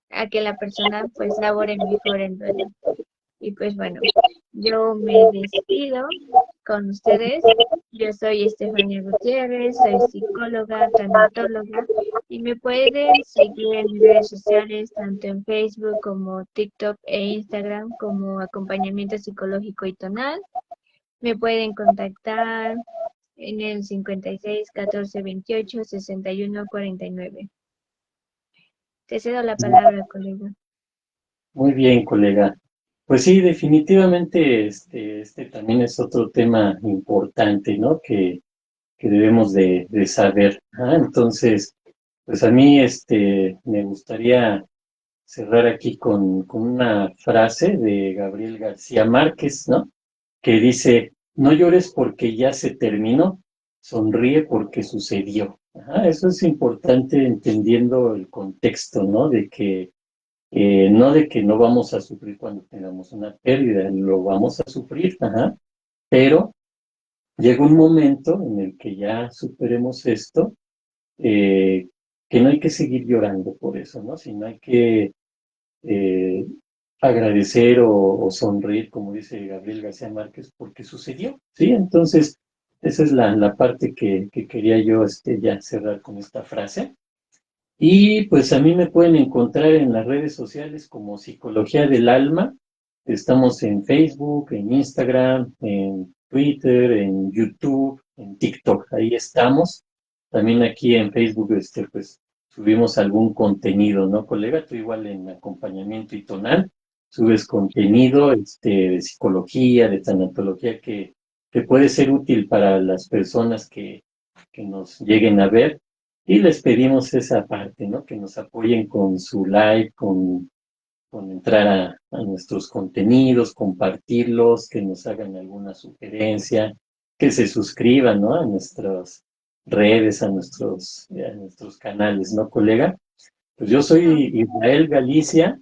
a que la persona pues labore mejor en duelo. Y pues bueno, yo me despido con ustedes. Yo soy Estefanía Gutiérrez, soy psicóloga, tanatóloga y me pueden seguir en mis redes sociales, tanto en Facebook como TikTok e Instagram como acompañamiento psicológico y tonal. Me pueden contactar en el 56 14 28 61 49. Te cedo la palabra, colega. Muy bien, colega. Pues sí, definitivamente este también es otro tema importante, ¿no? Que debemos de saber. Entonces, pues a mí me gustaría cerrar aquí con una frase de Gabriel García Márquez, ¿no? Que dice, no llores porque ya se terminó, sonríe porque sucedió. Eso es importante entendiendo el contexto, ¿no? No de que no vamos a sufrir cuando tengamos una pérdida, lo vamos a sufrir, pero llega un momento en el que ya superemos esto, eh, que no hay que seguir llorando por eso, ¿no? Sino hay que eh, agradecer o sonreír, como dice Gabriel García Márquez, porque sucedió, ¿sí? Entonces, esa es la parte que quería yo ya cerrar con esta frase. Y pues a mí me pueden encontrar en las redes sociales como Psicología del Alma. Estamos en Facebook, en Instagram, en Twitter, en YouTube, en TikTok. Ahí estamos. También aquí en Facebook, pues subimos algún contenido, ¿no, colega? Tú igual en acompañamiento y tonal subes contenido, de psicología, de tanatología que puede ser útil para las personas que nos lleguen a ver. Y les pedimos esa parte, ¿no? Que nos apoyen con su like, con entrar a nuestros contenidos, compartirlos, que nos hagan alguna sugerencia, que se suscriban, ¿no? A nuestras redes, a nuestros canales, ¿no, colega? Pues yo soy Israel Galicia,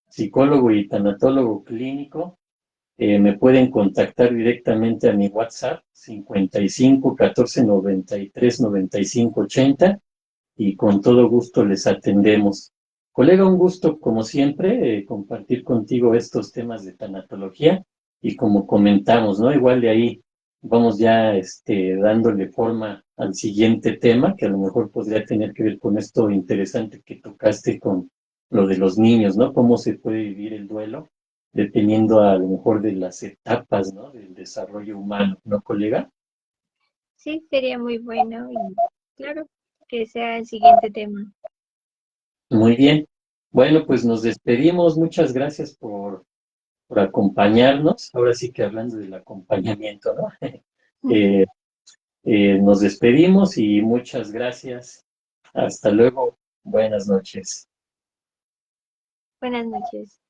psicólogo y tanatólogo clínico. Me pueden contactar directamente a mi WhatsApp 55 14 93 95 80 y con todo gusto les atendemos. Colega, un gusto, como siempre, compartir contigo estos temas de tanatología y como comentamos, ¿no? Igual de ahí vamos ya dándole forma al siguiente tema, que a lo mejor podría tener que ver con esto interesante que tocaste con lo de los niños, ¿no? Cómo se puede vivir el duelo, dependiendo a lo mejor de las etapas, ¿no? Del desarrollo humano, ¿no, colega? Sí, sería muy bueno y claro, que sea el siguiente tema. Muy bien. Bueno, pues nos despedimos. Muchas gracias por acompañarnos. Ahora sí que hablando del acompañamiento, ¿no? Eh, nos despedimos y muchas gracias. Hasta luego. Buenas noches. Buenas noches.